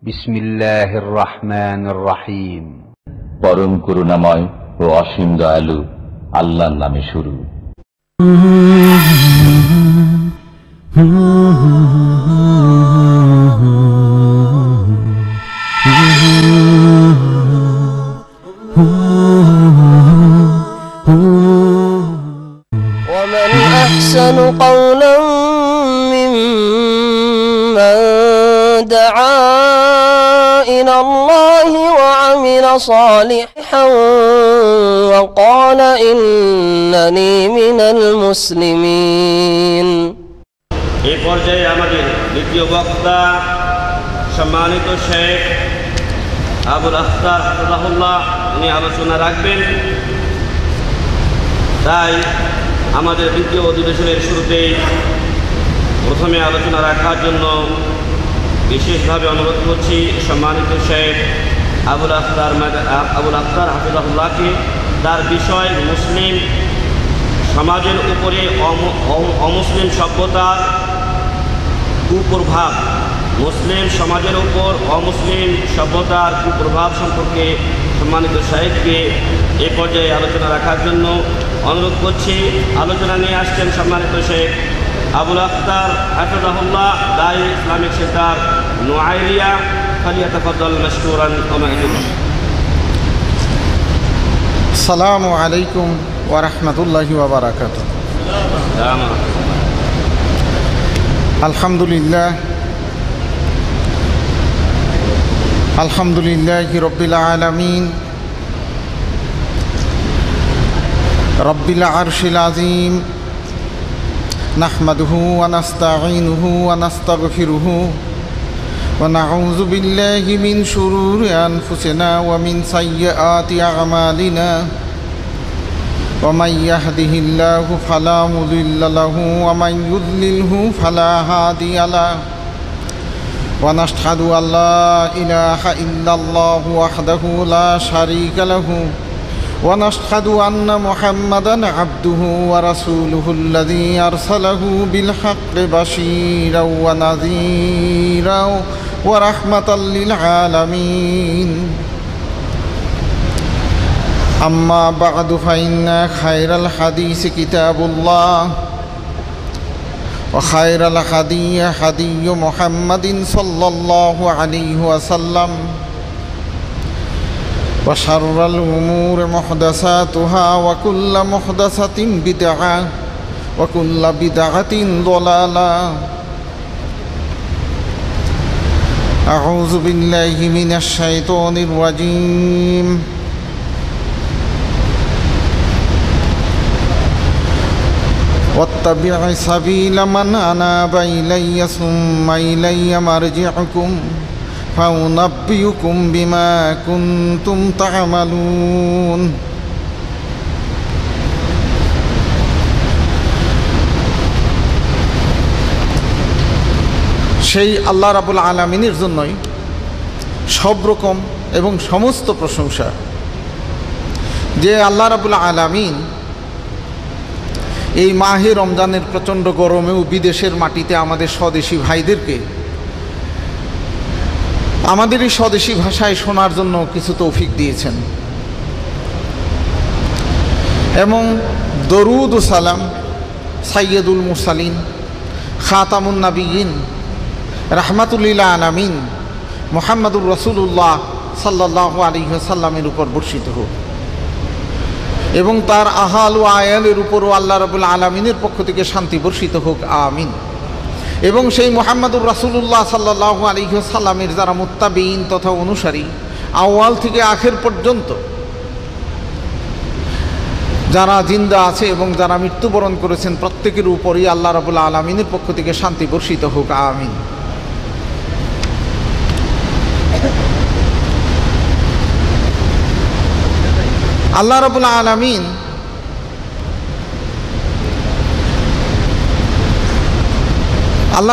বিসমিল্লাহির রহমানির রহিম। পরম করুণাময় ও অসীম দয়ালু আল্লাহর নামে শুরু। ومن أحسن قولا ممن دعا إلى الله وعمل صالحا وقال إنني من المسلمين। এই পর্যায়ে আমাদের দ্বিতীয় বক্তা সম্মানিত শেখ আবুল আখতার হাফিজাহুল্লাহ উনি আলোচনা রাখবেন। তাই আমাদের দ্বিতীয় অধিবেশনের শুরুতেই প্রথমে আলোচনা রাখার জন্য বিশেষভাবে অনুরোধ করছি সম্মানিত শেখ আবুল আখতার হাফিজাহুল্লাহকে। তার বিষয় মুসলিম সমাজের উপরে অমুসলিম সভ্যতার কুপ্রভাব, মুসলিম সমাজের উপর অমুসলিম সভ্যতার কুপ্রভাব সম্পর্কে সম্মানিত সাহেবকে এ পর্যায়ে আলোচনা রাখার জন্য অনুরোধ করছি। আলোচনা নিয়ে আসছেন সম্মানিত শেখ আবুল আখতার হাফিজাহুল্লাহ, দায়ী ইসলামিক সেন্টার নোয়াইরিয়া। ফালিয়াতাফাদ্দাল মাশকুরান ওয়া মা'জুরা। আসসালামু আলাইকুম ওয়া রাহমাতুল্লাহি ওয়া বারাকাতুহু। আলহামদুলিল্লাহি রাব্বিল আলামিন রাব্বিল আরশিল আযীম নাহমাদুহু ওয়া নাস্তাঈনুহু ওয়া নাস্তাগফিরুহু ওয়া নাউযু বিল্লাহি মিন শুরুরি আনফুসিনা ওয়া মিন সাইয়্যাতি আ'মালিনা ওয়া মান ইয়াহদিহিল্লাহু ফালা মুদিল্লা লাহু ওয়া মান ইউদ্লিলহু ফালা হাদিয়া লাহু ওয়া নাশহাদু আল্লা ইলাহা ইল্লাল্লাহু ওয়াহদাহু লা শারীকা লাহু ওয়া নাশহাদু আন্না মুহাম্মাদান আবদুহু ওয়া রাসূলুহুল্লাযী আরসালাহু বিল হাক্কি বাশীরাও ওয়া নাযীরাও ওয়া রাহমাতাল লিল আলামিন। আম্মা বা'দু ফাইন্না খায়রাল হাদিসি কিতাবুল্লাহ ওয়া খায়রাল হাদিয়্যি হাদিয়্যু মুহাম্মাদিন সাল্লাল্লাহু আলাইহি ওয়াসাল্লাম ওয়া শাররাল উমুরি মুহদাসাতুহা ওয়া কুল্লু মুহদাসাতিন বিদআহ ওয়া কুল্লু বিদআতিন দালালাহ। আউযু বিল্লাহি মিনাশ শাইতানির রাজীম। واتبع سبيل من أناب إلي ثم إلي مرجعكم فأنبئكم بما كنتم تعملون। সেই আল্লাহ রাব্বুল আলামিনের জন্যই সব রকম এবং সমস্ত প্রশংসা, যে আল্লাহ রাব্বুল আলামিন এই মাহে রমজানের প্রচণ্ড গরমেও বিদেশের মাটিতে আমাদের স্বদেশী ভাইদেরকে আমাদের এই স্বদেশী ভাষায় শোনার জন্য কিছু তৌফিক দিয়েছেন। এবং দরুদ ও সালাম সাইয়্যিদুল মুরসালিন খাতামুন নবিয়্যিন রাহমাতুল লিল আলামিন মুহাম্মাদুর রাসূলুল্লাহ সাল্লাল্লাহু আলাইহি ওয়াসাল্লামের উপর বর্ষিত হোক এবং তার আহাল ও আয়ালের উপরও আল্লাহ রাব্বুল আলামিনের পক্ষ থেকে শান্তি বর্ষিত হোক, আমিন। এবং সেই মুহাম্মাদুর রাসূলুল্লাহ সাল্লাল্লাহু আলাইহি ওয়াসাল্লামের যারা মুত্তাবিঈন তথা অনুসারী আউয়াল থেকে আখির পর্যন্ত যারা জিন্দা আছে এবং যারা মৃত্যুবরণ করেছেন প্রত্যেকের উপরই আল্লাহ রাব্বুল আলামিনের পক্ষ থেকে শান্তি বর্ষিত হোক, আমিন। আল্লাহ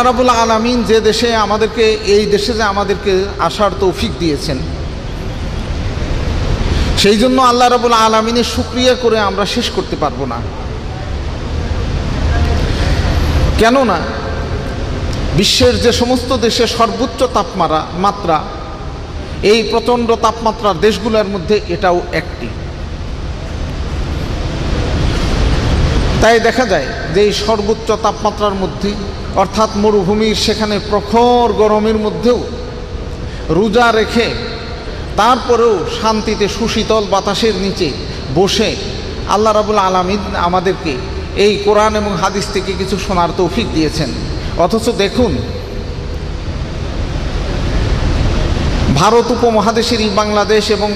রাব্বুল আলামিন যে দেশে আমাদেরকে, এই দেশে যে আমাদেরকে আসার তৌফিক দিয়েছেন, সেই জন্য আল্লাহ রাব্বুল আলামিনের শুকরিয়া করে আমরা শেষ করতে পারবো না। কেননা বিশ্বের যে সমস্ত দেশে সর্বোচ্চ তাপমাত্রা এই প্রচণ্ড তাপমাত্রার দেশগুলোর মধ্যে এটাও একটি। তাই দেখা যায় যে এই সর্বোচ্চ তাপমাত্রার মধ্যে অর্থাৎ মরুভূমির সেখানে প্রখর গরমের মধ্যেও রোজা রেখে তারপরেও শান্তিতে সুশীতল বাতাসের নিচে বসে আল্লাহ রাব্বুল আলামিন আমাদেরকে এই কোরআন এবং হাদিস থেকে কিছু শোনার তৌফিক দিয়েছেন। অথচ দেখুন, ভারত উপমহাদেশেরই বাংলাদেশ এবং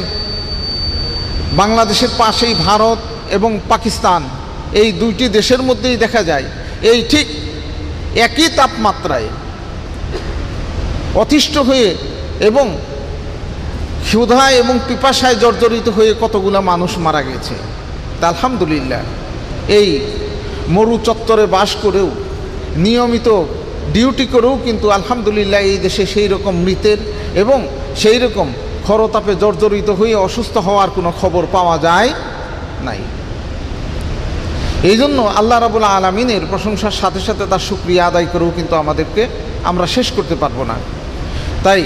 বাংলাদেশের পাশেই ভারত এবং পাকিস্তান, এই দুইটি দেশের মধ্যেই দেখা যায় এই ঠিক একই তাপমাত্রায় অতিষ্ঠ হয়ে এবং ক্ষুধায় এবং পিপাসায় জর্জরিত হয়ে কতগুলো মানুষ মারা গেছে। তা আলহামদুলিল্লাহ এই মরু চত্বরে বাস করেও নিয়মিত ডিউটি করেও কিন্তু আলহামদুলিল্লাহ এই দেশে সেই রকম মৃতের এবং সেই রকম খরতাপে জর্জরিত হয়ে অসুস্থ হওয়ার কোনো খবর পাওয়া যায় নাই। এই জন্য আল্লাহ রাব্বুল আলামিনের প্রশংসার সাথে সাথে তার শুকরিয়া আদায় করেও কিন্তু আমরা শেষ করতে পারবো না। তাই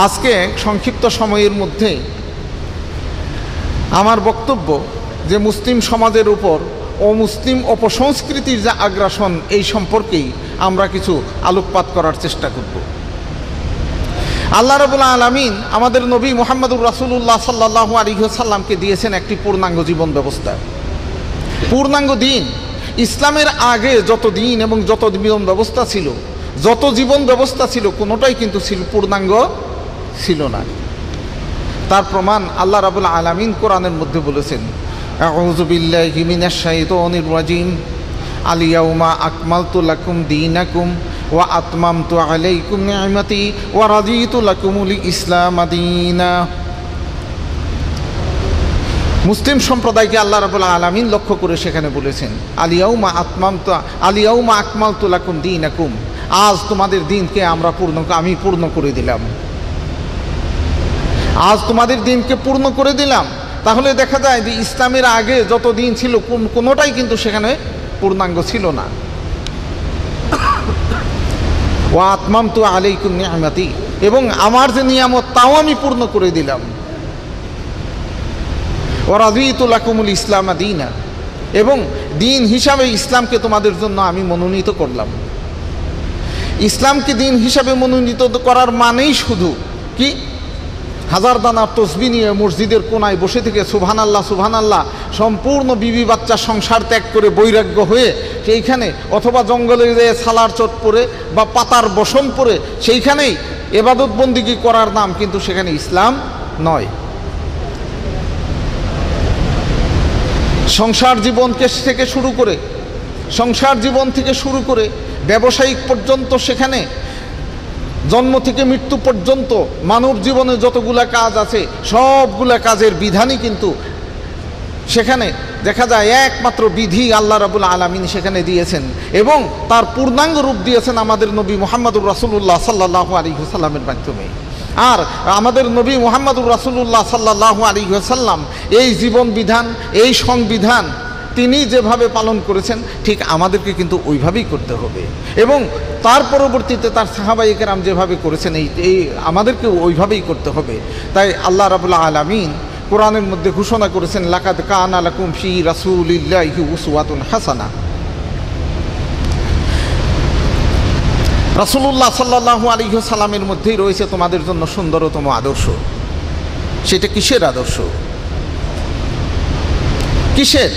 আজকে সংক্ষিপ্ত সময়ের মধ্যে আমার বক্তব্য যে মুসলিম সমাজের উপর অমুসলিম অপসংস্কৃতির যে আগ্রাসন এই সম্পর্কেই আমরা কিছু আলোকপাত করার চেষ্টা করব। আল্লাহ রাব্বুল আলামিন আমাদের নবী মুহাম্মদুর রাসূলুল্লাহ সাল্লাল্লাহু আলাইহি ওয়াসাল্লামকে দিয়েছেন একটি পূর্ণাঙ্গ জীবন ব্যবস্থা, পূর্ণাঙ্গ দিন। ইসলামের আগে যত দিন এবং যত জীবন ব্যবস্থা ছিল, কোনোটাই কিন্তু পূর্ণাঙ্গ ছিল না। তার প্রমাণ আল্লাহ রাব্বুল আলামিন কোরআনের মধ্যে বলেছেন, আউযু বিল্লাহি মিনাশ শাইতানির রাজিম, আল ইয়াউমা আকমালতু লাকুম দীনাকুম ওয়া আতমামতু আলাইকুম নি'মাতি ওয়া রাদিতু লাকুমুল ইসলাম দীনা। মুসলিম সম্প্রদায়কে আল্লাহ রাব্বুল আলামিন লক্ষ্য করে সেখানে বলেছেন, আল ইয়াউমা আকমালতু লাকুম দীনাকুম, আজ তোমাদের দিনকে আমি পূর্ণ করে দিলাম। আজ তোমাদের দিনকে পূর্ণ করে দিলাম। তাহলে দেখা যায় যে ইসলামের আগে যত দিন ছিল কোনোটাই কিন্তু সেখানে পূর্ণাঙ্গ ছিল না। ওয়া আতমামতু আলাইকুম নি'মাতি, এবং আমার যে নিয়ামত তাও আমি পূর্ণ করে দিলাম। ওয়া রাদিতু লাকুমুল ইসলাম দীনা, এবং দিন হিসাবে ইসলামকে তোমাদের জন্য আমি মনোনীত করলাম। ইসলামকে দিন হিসাবে মনোনীত করার মানেই শুধু কি, হাজার দানার তসবিহ নিয়ে মসজিদের কোনায় বসে থেকে সুবহানাল্লাহ সুবহানাল্লাহ সম্পূর্ণ বিবি বাচ্চা সংসার ত্যাগ করে বৈরাগ্য হয়ে সেইখানে অথবা জঙ্গলে যেয়ে ছালার চট পরে বা পাতার বসন পরে সেইখানেই ইবাদত বন্দিগি করার নাম কিন্তু সেখানে ইসলাম নয়। সংসার জীবন থেকে শুরু করে ব্যবসায়িক পর্যন্ত, সেখানে জন্ম থেকে মৃত্যু পর্যন্ত মানব জীবনে যতগুলা কাজ আছে সবগুলা কাজের বিধানই কিন্তু সেখানে দেখা যায় একমাত্র বিধি আল্লাহ রাব্বুল আলামিন সেখানে দিয়েছেন, এবং তার পূর্ণাঙ্গ রূপ দিয়েছেন আমাদের নবী মুহাম্মদুর রাসূলুল্লাহ সাল্লাল্লাহু আলাইহি ওয়াসাল্লামের মাধ্যমে। আর আমাদের নবী মুহাম্মদুর রাসূলুল্লাহ সাল্লাল্লাহু আলাইহি ওয়াসাল্লাম এই জীবন বিধান, এই সংবিধান তিনি যেভাবে পালন করেছেন ঠিক আমাদেরকে কিন্তু ওইভাবেই করতে হবে, এবং তার পরবর্তীতে তার সাহাবায়ে কেরাম যেভাবে করেছেন এই আমাদেরকে ওইভাবেই করতে হবে। তাই আল্লাহ রাব্বুল আলামিন কোরআনের মধ্যে ঘোষণা করেছেন, লাকাদ কানা লাকুম ফি রাসূলিল্লাহি উসওয়াতুন হাসানা। রাসূলুল্লাহ সাল্লাল্লাহু আলাইহি ওয়াসাল্লামের মধ্যেই রয়েছে তোমাদের জন্য সুন্দরতম আদর্শ। সেটা কিসের আদর্শ? কিসের?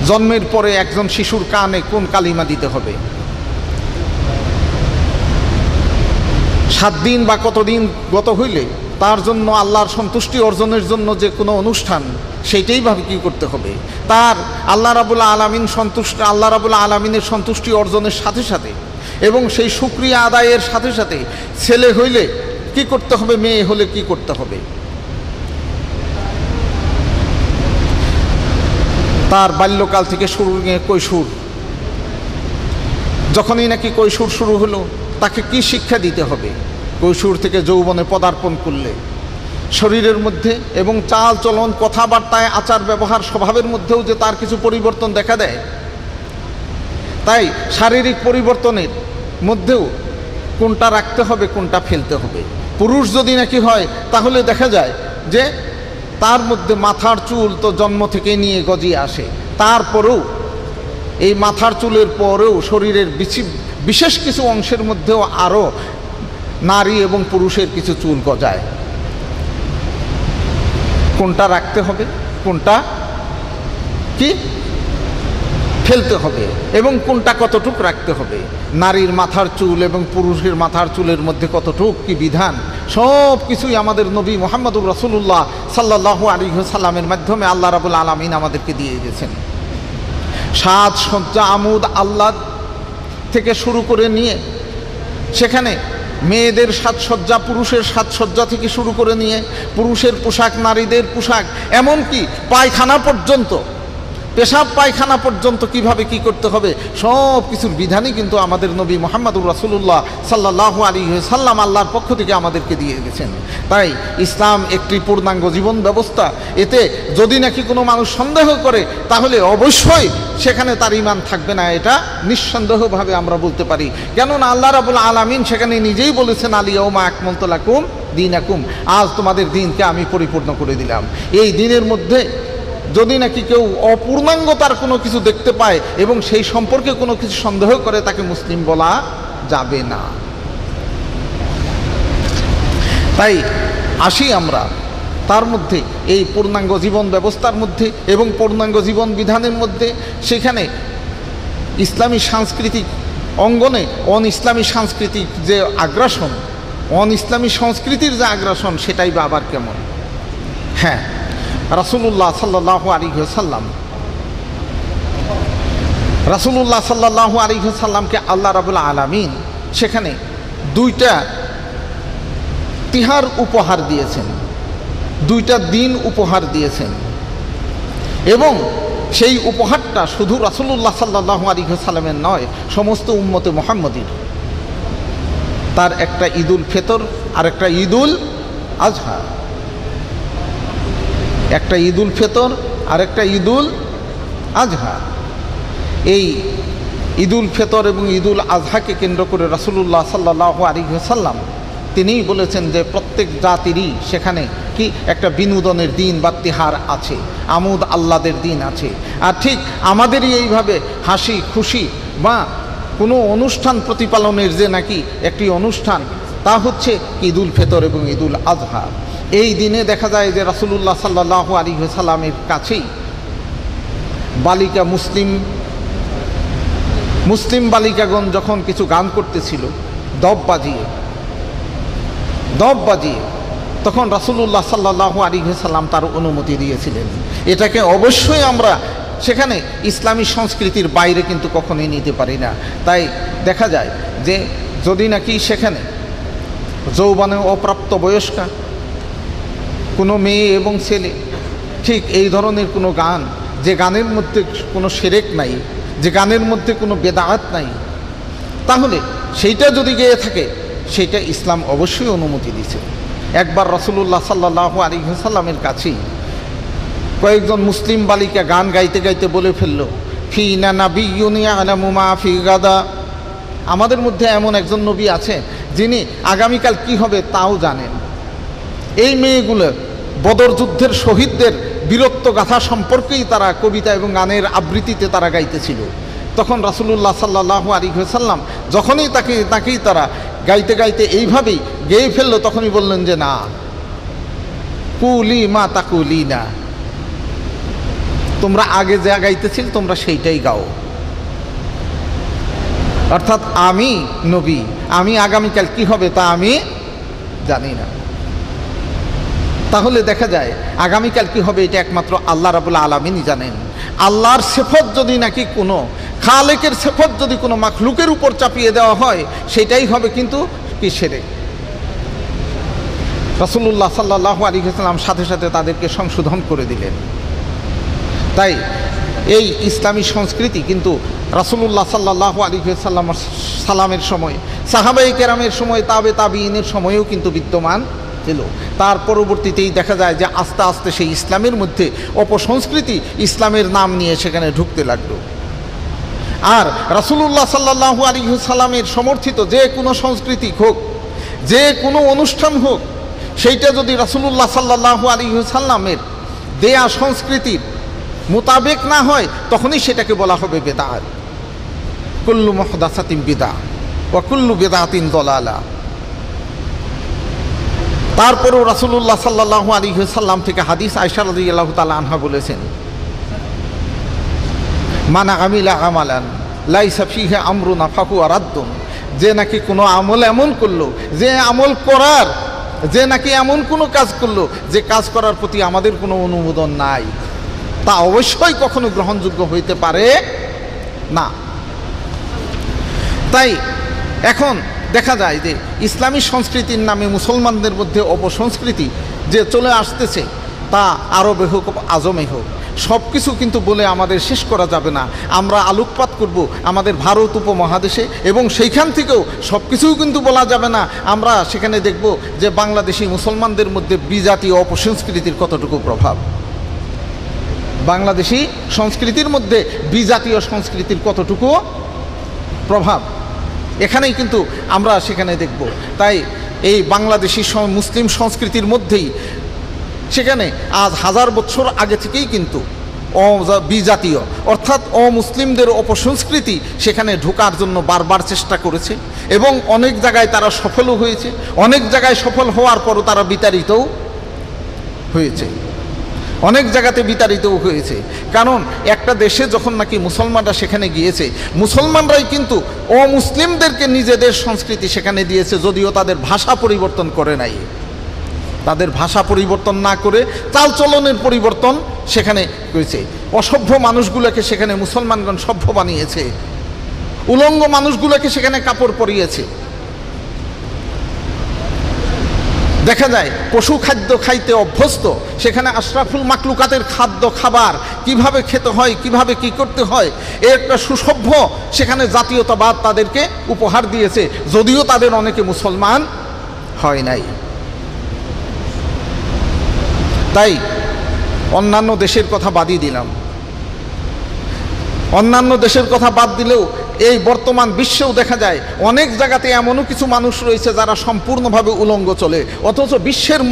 জন্মের পরে একজন শিশুর কানে কোন কালিমা দিতে হবে, 7 দিন বা কতদিন গত হইলে তার জন্য আল্লাহর সন্তুষ্টি অর্জনের জন্য যে কোনো অনুষ্ঠান সেইটাই ভাবে কী করতে হবে, তার আল্লাহ রাব্বুল আলামিনের সন্তুষ্টি অর্জনের সাথে সাথে এবং সেই শুকরিয়া আদায়ের সাথে সাথে ছেলে হইলে কি করতে হবে, মেয়ে হলে কি করতে হবে, তার বাল্যকাল থেকে শুরু নিয়ে কৈশোর, যখনই নাকি কৈশোর শুরু হলো তাকে কি শিক্ষা দিতে হবে, কৈশোর থেকে যৌবনে পদার্পণ করলে শরীরের মধ্যে এবং চাল চলন কথাবার্তায় আচার ব্যবহার স্বভাবের মধ্যেও যে তার কিছু পরিবর্তন দেখা দেয়। তাই শারীরিক পরিবর্তনের মধ্যেও কোনটা রাখতে হবে কোনটা ফেলতে হবে। পুরুষ যদি নাকি হয় তাহলে দেখা যায় যে তার মধ্যে মাথার চুল তো জন্ম থেকে নিয়ে গজিয়ে আসে, তারপরেও এই মাথার চুলের পরেও শরীরের বিশেষ কিছু অংশের মধ্যেও আরও নারী এবং পুরুষের কিছু চুল গজায়। কোনটা রাখতে হবে কোনটা কি ফেলতে হবে এবং কোনটা কতটুক রাখতে হবে, নারীর মাথার চুল এবং পুরুষের মাথার চুলের মধ্যে কতটুক কি বিধান, সব কিছুই আমাদের নবী মুহাম্মদুর রাসূলুল্লাহ সাল্লাল্লাহু আলাইহি ওয়াসাল্লামের মাধ্যমে আল্লাহ রাব্বুল আলামিন আমাদেরকে দিয়ে গেছেন। সাজসজ্জা আমোদ আহ্লাদ থেকে শুরু করে নিয়ে সেখানে মেয়েদের সাজসজ্জা, পুরুষের সাজসজ্জা থেকে শুরু করে নিয়ে পুরুষের পোশাক, নারীদের পোশাক, এমনকি পায়খানা পর্যন্ত, পেশাব পায়খানা পর্যন্ত কিভাবে কি করতে হবে, সব কিছুর বিধানই কিন্তু আমাদের নবী মুহাম্মদুর রাসূলুল্লাহ সাল্লাল্লাহু আলাইহি ওয়াসাল্লাম আল্লাহর পক্ষ থেকে আমাদেরকে দিয়ে গেছেন। তাই ইসলাম একটি পূর্ণাঙ্গ জীবন ব্যবস্থা। এতে যদি নাকি কোনো মানুষ সন্দেহ করে তাহলে অবশ্যই সেখানে তার ঈমান থাকবে না, এটা নিঃসন্দেহভাবে আমরা বলতে পারি। কেননা আল্লাহ রাব্বুল আলামিন সেখানে নিজেই বলেছেন, আল-ইয়াউমা আকমালতু লাকুম দীনাকুম, আজ তোমাদের দিনকে আমি পরিপূর্ণ করে দিলাম। এই দিনের মধ্যে যদি নাকি কেউ অপূর্ণাঙ্গতার কোনো কিছু দেখতে পায় এবং সেই সম্পর্কে কোনো কিছু সন্দেহ করে, তাকে মুসলিম বলা যাবে না। তাই আসি আমরা তার মধ্যে এই পূর্ণাঙ্গ জীবন ব্যবস্থার মধ্যে এবং পূর্ণাঙ্গ জীবন বিধানের মধ্যে সেখানে ইসলামী সাংস্কৃতিক অঙ্গনে অন ইসলামী সাংস্কৃতিক যে আগ্রাসন, অন ইসলামী সংস্কৃতির যে আগ্রাসন, সেটাই বা আবার কেমন। হ্যাঁ, রাসূলুল্লাহ সাল্লাল্লাহু আলাইহি ওয়াসাল্লামকে আল্লাহ রাব্বুল আলামিন সেখানে দুইটা তিহার উপহার দিয়েছেন, দুইটা দিন উপহার দিয়েছেন এবং সেই উপহারটা শুধু রাসূলুল্লাহ সাল্লাল্লাহু আলাইহি ওয়াসাল্লামের নয়, সমস্ত উম্মতে মুহাম্মদীর। তার একটা ঈদুল ফিতর আর একটা ঈদুল আজহা, একটা ঈদুল ফিতর আর একটা ঈদুল আজহা। এই ঈদুল ফিতর এবং ঈদুল আজহাকে কেন্দ্র করে রাসূলুল্লাহ সাল্লাল্লাহু আলাইহি ওয়াসাল্লাম তিনিই বলেছেন যে প্রত্যেক জাতিরই সেখানে কি একটা বিনোদনের দিন বা তিহার আছে, আমোদ আহ্লাদের দিন আছে। আর ঠিক আমাদেরই এইভাবে হাসি খুশি বা কোনো অনুষ্ঠান প্রতিপালনের যে নাকি একটি অনুষ্ঠান, তা হচ্ছে ঈদুল ফিতর এবং ঈদুল আজহা। এই দিনে দেখা যায় যে রাসূলুল্লাহ সাল্লাল্লাহু আলাইহি ওয়াসাল্লামের কাছেই বালিকা মুসলিম বালিকাগণ যখন কিছু গান করতেছিল দব বাজিয়ে, তখন রাসূলুল্লাহ সাল্লাল্লাহু আলাইহি ওয়াসাল্লাম তার অনুমতি দিয়েছিলেন। এটাকে অবশ্যই আমরা সেখানে ইসলামী সংস্কৃতির বাইরে কিন্তু কখনোই নিতে পারি না। তাই দেখা যায় যে যদি নাকি সেখানে যৌবনে অপ্রাপ্ত বয়স্কা কোনো মেয়ে এবং ছেলে ঠিক এই ধরনের কোনো গান, যে গানের মধ্যে কোনো শিরক নাই, যে গানের মধ্যে কোনো বেদাত নাই, তাহলে সেইটা যদি গেয়ে থাকে সেইটা ইসলাম অবশ্যই অনুমতি দিয়েছে। একবার রাসূলুল্লাহ সাল্লাল্লাহু আলাইহি ওয়াসাল্লামের কাছেই কয়েকজন মুসলিম বালিকা গান গাইতে গাইতে বলে ফেলল, ফিনা নাবিয়্যুন ইয়ালামু মা ফি গাদা, আমাদের মধ্যে এমন একজন নবী আছে যিনি আগামীকাল কি হবে তাও জানেন। এই মেয়েগুলো বদর যুদ্ধের শহীদদের বীরত্ব গাথা সম্পর্কেই তারা কবিতা এবং গানের আবৃত্তিতে তারা গাইতেছিল। তখন রাসূলুল্লাহ সাল্লাল্লাহু আলাইহি ওয়াসাল্লাম যখনই তাকেই তারা গাইতে গাইতে এইভাবেই গেয়ে ফেললো, তখনই বললেন যে না, কুলি মা তাকুলি না, তোমরা আগে যা গাইতেছিল তোমরা সেইটাই গাও। অর্থাৎ আমি নবী, আমি আগামীকাল কি হবে তা আমি জানি না। তাহলে দেখা যায় আগামীকাল কি হবে এটা একমাত্র আল্লাহ রাব্বুল আলামিনই জানেন। আল্লাহর সিফত যদি নাকি কোনো খালেকের সিফত যদি কোনো মাখলুকের উপর চাপিয়ে দেওয়া হয়, সেটাই হবে কিন্তু কি শিরক। রাসূলুল্লাহ সাল্লাল্লাহু আলাইহি ওয়াসাল্লাম সাথে সাথে তাদেরকে সংশোধন করে দিলেন। তাই এই ইসলামী সংস্কৃতি কিন্তু রাসূলুল্লাহ সাল্লাল্লাহু আলাইহি ওয়াসাল্লামের সময়, সাহাবায়ে কেরামের সময়, তাবিঈনের সময়েও কিন্তু বিদ্যমান ছিল। তার পরবর্তীতেই দেখা যায় যে আস্তে আস্তে সেই ইসলামের মধ্যে অপসংস্কৃতি ইসলামের নাম নিয়ে সেখানে ঢুকতে লাগলো। আর রাসূলুল্লাহ সাল্লাল্লাহু আলাইহি ওয়াসাল্লামের সমর্থিত যে কোনো সংস্কৃতি হোক, যে কোনো অনুষ্ঠান হোক, সেইটা যদি রাসূলুল্লাহ সাল্লাল্লাহু আলাইহি ওয়াসাল্লামের দেয়া সংস্কৃতির মোতাবেক না হয়, তখনই সেটাকে বলা হবে বেদাত। কুল্লু মুহদাসাতিন বিদআহ ওয়া কুল্লু বিদআতিন দালালা। তারপরেও রাসূলুল্লাহ সাল্লাল্লাহু আলাইহি ওয়াসাল্লাম থেকে হাদিস, আয়েশা রাদিয়াল্লাহু তাআলা আনহা বলেছেন, মান আমিলা আমালান লাইসা ফিহি আমরুনা ফাহুয়া রাদ্দুন। যে নাকি কোনো আমল এমন করলো, যে আমল করার, যে নাকি এমন কোনো কাজ করলো যে কাজ করার প্রতি আমাদের কোনো অনুমোদন নাই, তা অবশ্যই কখনো গ্রহণযোগ্য হইতে পারে না। তাই এখন দেখা যায় যে ইসলামী সংস্কৃতির নামে মুসলমানদের মধ্যে অপসংস্কৃতি যে চলে আসতেছে, তা আরবে হোক আজমে হোক, সব কিছু কিন্তু বলে আমাদের শেষ করা যাবে না। আমরা আলোকপাত করব আমাদের ভারত উপমহাদেশে, এবং সেইখান থেকেও সব কিছুও কিন্তু বলা যাবে না। আমরা সেখানে দেখব যে বাংলাদেশি মুসলমানদের মধ্যে বিজাতীয় অপসংস্কৃতির কতটুকু প্রভাব, বাংলাদেশি সংস্কৃতির মধ্যে বিজাতীয় সংস্কৃতির কতটুকু প্রভাব, এখানেই কিন্তু আমরা সেখানে দেখব। তাই এই বাংলাদেশি মুসলিম সংস্কৃতির মধ্যেই সেখানে আজ 1000 বছর আগে থেকেই কিন্তু বিজাতীয় অর্থাৎ অমুসলিমদের অপসংস্কৃতি সেখানে ঢোকার জন্য বারবার চেষ্টা করেছে, এবং অনেক জায়গায় তারা সফলও হয়েছে। অনেক জায়গায় সফল হওয়ার পরও তারা বিতাড়িতও হয়েছে, অনেক জায়গাতে বিতাড়িতও হয়েছে। কারণ একটা দেশে যখন নাকি মুসলমানরা সেখানে গিয়েছে, মুসলমানরাই কিন্তু অমুসলিমদেরকে নিজেদের সংস্কৃতি সেখানে দিয়েছে, যদিও তাদের ভাষা পরিবর্তন করে নাই। তাদের ভাষা পরিবর্তন না করে চালচলনের পরিবর্তন সেখানে করেছে। অসভ্য মানুষগুলোকে সেখানে মুসলমানগণ সভ্য বানিয়েছে, উলঙ্গ মানুষগুলোকে সেখানে কাপড় পরিয়েছে। দেখা যায় পশু খাদ্য খাইতে অভ্যস্ত, সেখানে আশরাফুল মাকলুকাতের খাদ্য খাবার কিভাবে খেতে হয়, কিভাবে কি করতে হয়, এর একটা সুসভ্য সেখানে জাতীয়তাবাদ তাদেরকে উপহার দিয়েছে, যদিও তাদের অনেকে মুসলমান হয় নাই। তাই অন্যান্য দেশের কথা বাদই দিলাম, অন্যান্য দেশের কথা বাদ দিলেও এই বর্তমান বিশ্বেও দেখা যায় অনেক জায়গাতে এমনও কিছু মানুষ রয়েছে যারা সম্পূর্ণভাবে উলঙ্গ চলে, অথচ বিশ্বের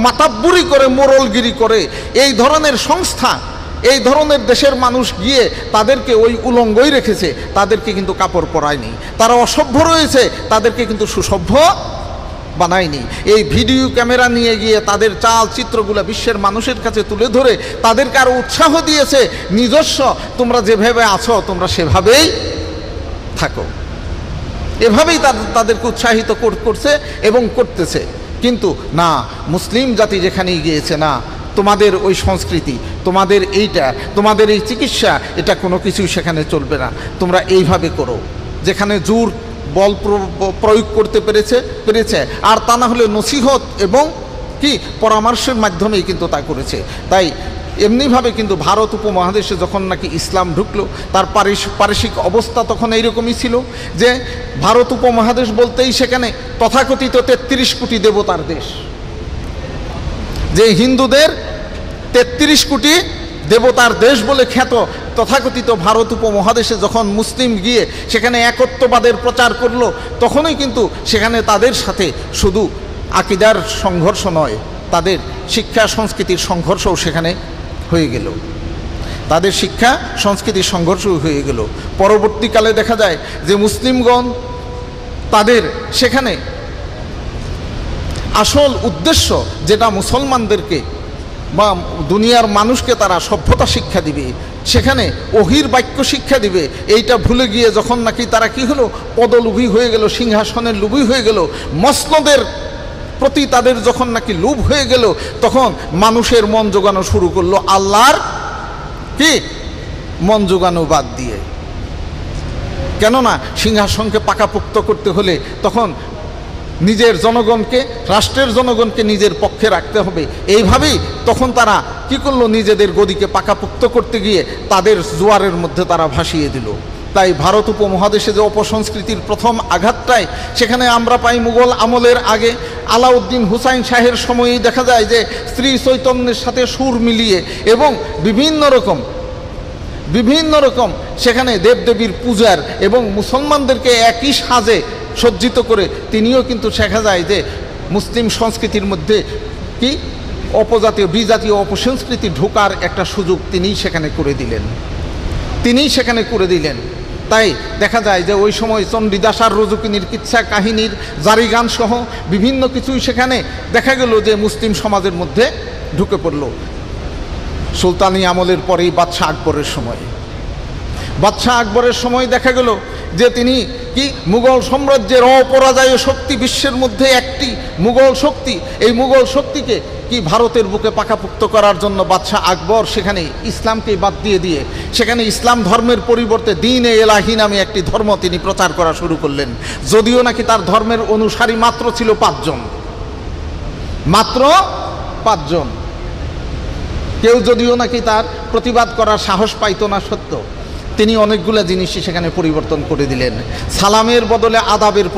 মাতাব্বুরি করে, মোড়লগিরি করে এই ধরনের সংস্থা, এই ধরনের দেশের মানুষ গিয়ে তাদেরকে ওই উলঙ্গই রেখেছে, তাদেরকে কিন্তু কাপড় পরায়নি। তারা অসভ্য রয়েছে, তাদেরকে কিন্তু সুসভ্য বানায়নি। এই ভিডিও ক্যামেরা নিয়ে গিয়ে তাদের চাল চিত্রগুলো বিশ্বের মানুষের কাছে তুলে ধরে তাদেরকে আরও উৎসাহ দিয়েছে, নিজস্ব তোমরা যেভাবে আছো তোমরা সেভাবেই থাকো, এভাবেই তাদেরকে উৎসাহিত করছে এবং করতেছে। কিন্তু না, মুসলিম জাতি যেখানেই গিয়েছে, না তোমাদের ওই সংস্কৃতি, তোমাদের এইটা, তোমাদের এই চিকিৎসা, এটা কোনো কিছুই সেখানে চলবে না, তোমরা এইভাবে করো। যেখানে জোর বল প্রয়োগ করতে পেরেছে, আর তা না হলে নসিহত এবং কি পরামর্শের মাধ্যমেই কিন্তু তা করেছে। তাই এমনিভাবে কিন্তু ভারত উপমহাদেশে যখন নাকি ইসলাম ঢুকলো, তার পারিপার্শ্বিক অবস্থা তখন এইরকমই ছিল যে ভারত উপমহাদেশ বলতেই সেখানে তথাকথিত 33 কোটি দেবতার দেশ, যে হিন্দুদের 33 কোটি দেবতার দেশ বলে খ্যাত তথাকথিত ভারত উপমহাদেশে যখন মুসলিম গিয়ে সেখানে একত্ববাদের প্রচার করলো, তখনই কিন্তু সেখানে তাদের সাথে শুধু আকিদার সংঘর্ষ নয়, তাদের শিক্ষা সংস্কৃতির সংঘর্ষও সেখানে হয়ে গেল, তাদের শিক্ষা সংস্কৃতির সংঘর্ষ হয়ে গেল। পরবর্তীকালে দেখা যায় যে মুসলিমগণ তাদের সেখানে আসল উদ্দেশ্য, যেটা মুসলমানদেরকে বা দুনিয়ার মানুষকে তারা সভ্যতা শিক্ষা দিবে, সেখানে ওহির বাক্য শিক্ষা দিবে, এইটা ভুলে গিয়ে যখন নাকি তারা কি হলো, পদলোভী হয়ে গেল, সিংহাসনের লোভী হয়ে গেল, মসনদের প্রতি তাদের যখন নাকি লোভ হয়ে গেল, তখন মানুষের মন জোগানো শুরু করলো আল্লাহর কি মন জোগানো বাদ দিয়ে। কেননা সিংহাসনকে পাকাপোক্ত করতে হলে তখন নিজের জনগণকে, রাষ্ট্রের জনগণকে নিজের পক্ষে রাখতে হবে। এইভাবেই তখন তারা কি করলো, নিজেদের গদিকে পাকাপোক্ত করতে গিয়ে তাদের জোয়ারের মধ্যে তারা ভাসিয়ে দিল। তাই ভারত উপমহাদেশে যে অপসংস্কৃতির প্রথম আঘাতটাই সেখানে আমরা পাই মুঘল আমলের আগে আলাউদ্দিন হুসাইন শাহের সময়েই দেখা যায় যে শ্রী চৈতন্যের সাথে সুর মিলিয়ে এবং বিভিন্ন রকম বিভিন্ন রকম সেখানে দেবদেবীর পূজার এবং মুসলমানদেরকে একই সাজে সজ্জিত করে তিনিও কিন্তু শেখা যায় যে মুসলিম সংস্কৃতির মধ্যে কি অপজাতীয় বিজাতীয় অপসংস্কৃতি ঢোকার একটা সুযোগ তিনিই সেখানে করে দিলেন। তাই দেখা যায় যে ওই সময় চণ্ডীদাসার রজকিনীর কিচ্ছা কাহিনীর জারি গান সহ বিভিন্ন কিছুই সেখানে দেখা গেল যে মুসলিম সমাজের মধ্যে ঢুকে পড়ল সুলতানি আমলের পরেই বাদশাহ আকবরের সময় দেখা গেল যে তিনি কি মুঘল সাম্রাজ্যের অপরাজেয় শক্তি, বিশ্বের মধ্যে একটি মুঘল শক্তি, এই মুঘল শক্তিকে কি ভারতের বুকে পাকাপোক্ত করার জন্য বাদশাহ আকবর সেখানে ইসলামকে বাদ দিয়ে সেখানে ইসলাম ধর্মের পরিবর্তে দ্বীন-এ এলাহী নামে একটি ধর্ম তিনি প্রচার করা শুরু করলেন। যদিও নাকি তার ধর্মের অনুসারী মাত্র ছিল 5 জন, মাত্র 5 জন। কেউ যদিও নাকি তার প্রতিবাদ করার সাহস পাইত না, সত্য তিনি অনেকগুলো জিনিসই সেখানে পরিবর্তন করে দিলেন। সালামের বদলে আদাবের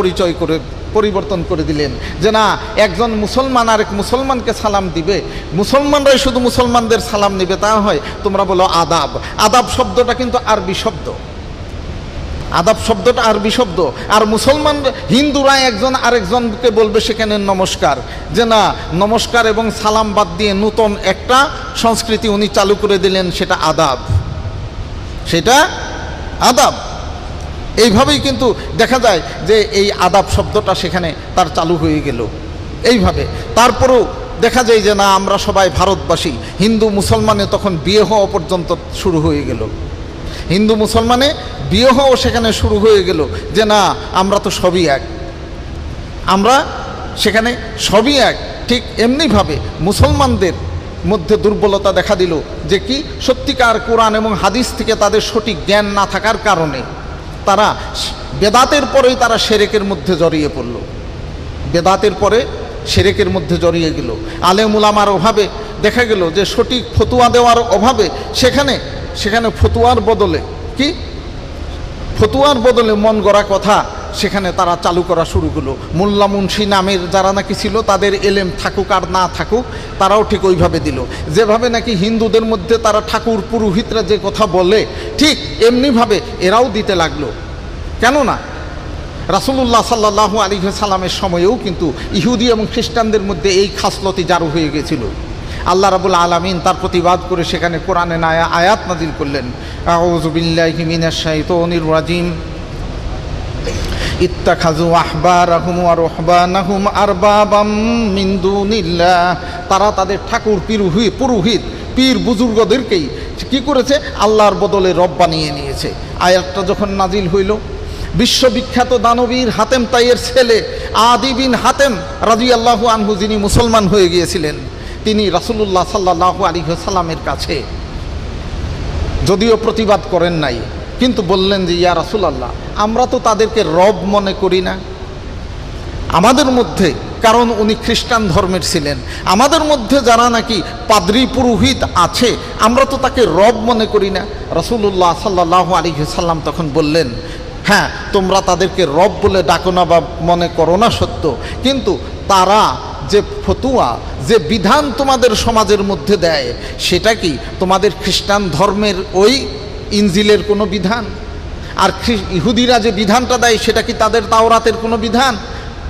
পরিবর্তন করে দিলেন, যে না, একজন মুসলমান আরেক মুসলমানকে সালাম দিবে, মুসলমানরাই শুধু মুসলমানদের সালাম নেবে, তা হয় তোমরা বলো আদাব। আদাব শব্দটা কিন্তু আরবি শব্দ, আদাব শব্দটা আরবি শব্দ। আর মুসলমান হিন্দুরা একজন আরেকজনকে বলবে সেখানে নমস্কার, যে না, নমস্কার এবং সালাম বাদ দিয়ে নতুন একটা সংস্কৃতি উনি চালু করে দিলেন, সেটা আদাব, সেটা আদাব। এইভাবেই কিন্তু দেখা যায় যে এই আদাব শব্দটা সেখানে তার চালু হয়ে গেল এইভাবে। তারপরেও দেখা যায় যে না, আমরা সবাই ভারতবাসী। হিন্দু মুসলমানে তখন বিয়ে হওয়া পর্যন্ত শুরু হয়ে গেল, হিন্দু মুসলমানে বিয়ে হওয়া সেখানে শুরু হয়ে গেল, যে না, আমরা তো সবই এক, আমরা সেখানে সবই এক। ঠিক এমনিভাবে মুসলমানদের মধ্যে দুর্বলতা দেখা দিল, যে কি সত্যিকার কোরআন এবং হাদিস থেকে তাদের সঠিক জ্ঞান না থাকার কারণে তারা বেদাতের পরেই তারা শিরকের মধ্যে জড়িয়ে পড়ল, বেদাতের পরে শিরকের মধ্যে জড়িয়ে গেল। আলেম উলামার অভাবে দেখা গেল যে সঠিক ফতোয়া দেওয়ার অভাবে সেখানে ফতোয়ার বদলে কি, ফতোয়ার বদলে মন গড়া কথা সেখানে তারা চালু করা শুরু করলো। মোল্লা মুন্সি নামের যারা নাকি ছিল, তাদের এলেম থাকুক আর না থাকুক, তারাও ঠিক ওইভাবে দিল। যেভাবে নাকি হিন্দুদের মধ্যে তারা ঠাকুর পুরোহিতরা যে কথা বলে, ঠিক এমনিভাবে এরাও দিতে লাগলো। কেননা রাসূলুল্লাহ সাল্লাল্লাহু আলাইহি ওয়াসাল্লামের সময়েও কিন্তু ইহুদি এবং খ্রিস্টানদের মধ্যে এই খাসলতি জারু হয়ে গেছিল। আল্লাহ রাব্বুল আলামিন তার প্রতিবাদ করে সেখানে কোরআনে আয়াত নাযিল করলেন, আউযু বিল্লাহি মিনাশ শাইতানির রাজিম, ইত্তাখাযু আহবারাহুম ওয়া রুহবানাহুম আরবাবাম মিন দুনিল্লাহ। তারা তাদের ঠাকুর পুরোহিত পীর বুজুর্গদেরকেই কি করেছে, আল্লাহর বদলে রব বানিয়ে নিয়েছে। আয়াতটা যখন নাজিল হইল, বিশ্ববিখ্যাত দানবীর হাতেম তাইয়ের ছেলে আদি বিন হাতেম রাদিয়াল্লাহু আনহু, যিনি মুসলমান হয়ে গিয়েছিলেন, তিনি রাসূলুল্লাহ সাল্লাল্লাহু আলাইহি ওয়াসাল্লামের কাছে যদিও প্রতিবাদ করেন নাই, কিন্তু বললেন যে ইয়া রাসূলুল্লাহ, আমরা তো তাদেরকে রব মনে করি না আমাদের মধ্যে, কারণ উনি খ্রিস্টান ধর্মের ছিলেন। আমাদের মধ্যে যারা নাকি পাদ্রী পুরোহিত আছে, আমরা তো তাকে রব মনে করি না। রাসূলুল্লাহ সাল্লাল্লাহু আলাইহি ওয়াসাল্লাম তখন বললেন, হ্যাঁ, তোমরা তাদেরকে রব বলে ডাকো না বা মনে করো না সত্য, কিন্তু তারা যে ফতুয়া, যে বিধান তোমাদের সমাজের মধ্যে দেয়, সেটা কি তোমাদের খ্রিস্টান ধর্মের ওই ইনজিলের কোনো বিধান? আর ইহুদিরা যে বিধানটা দেয়, সেটা কি তাদের তাওরাতের কোনো বিধান?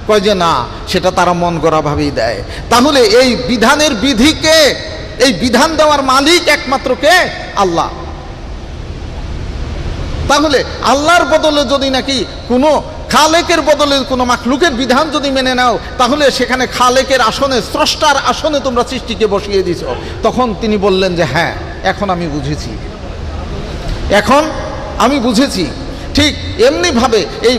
কয় যে না, সেটা তারা মন গড়াভাবেই দেয়। তাহলে এই বিধানের বিধিকে, এই বিধান দেওয়ার মালিক একমাত্র কে? আল্লাহ। তাহলে আল্লাহর বদলে যদি নাকি কোনো খালেকের বদলে কোনো মাখলুকের বিধান যদি মেনে নাও, তাহলে সেখানে খালেকের আসনে, স্রষ্টার আসনে তোমরা সৃষ্টিকে বসিয়ে দিছ। তখন তিনি বললেন যে হ্যাঁ, এখন আমি বুঝেছি, এখন আমি বুঝেছি। ঠিক এমনিভাবে এই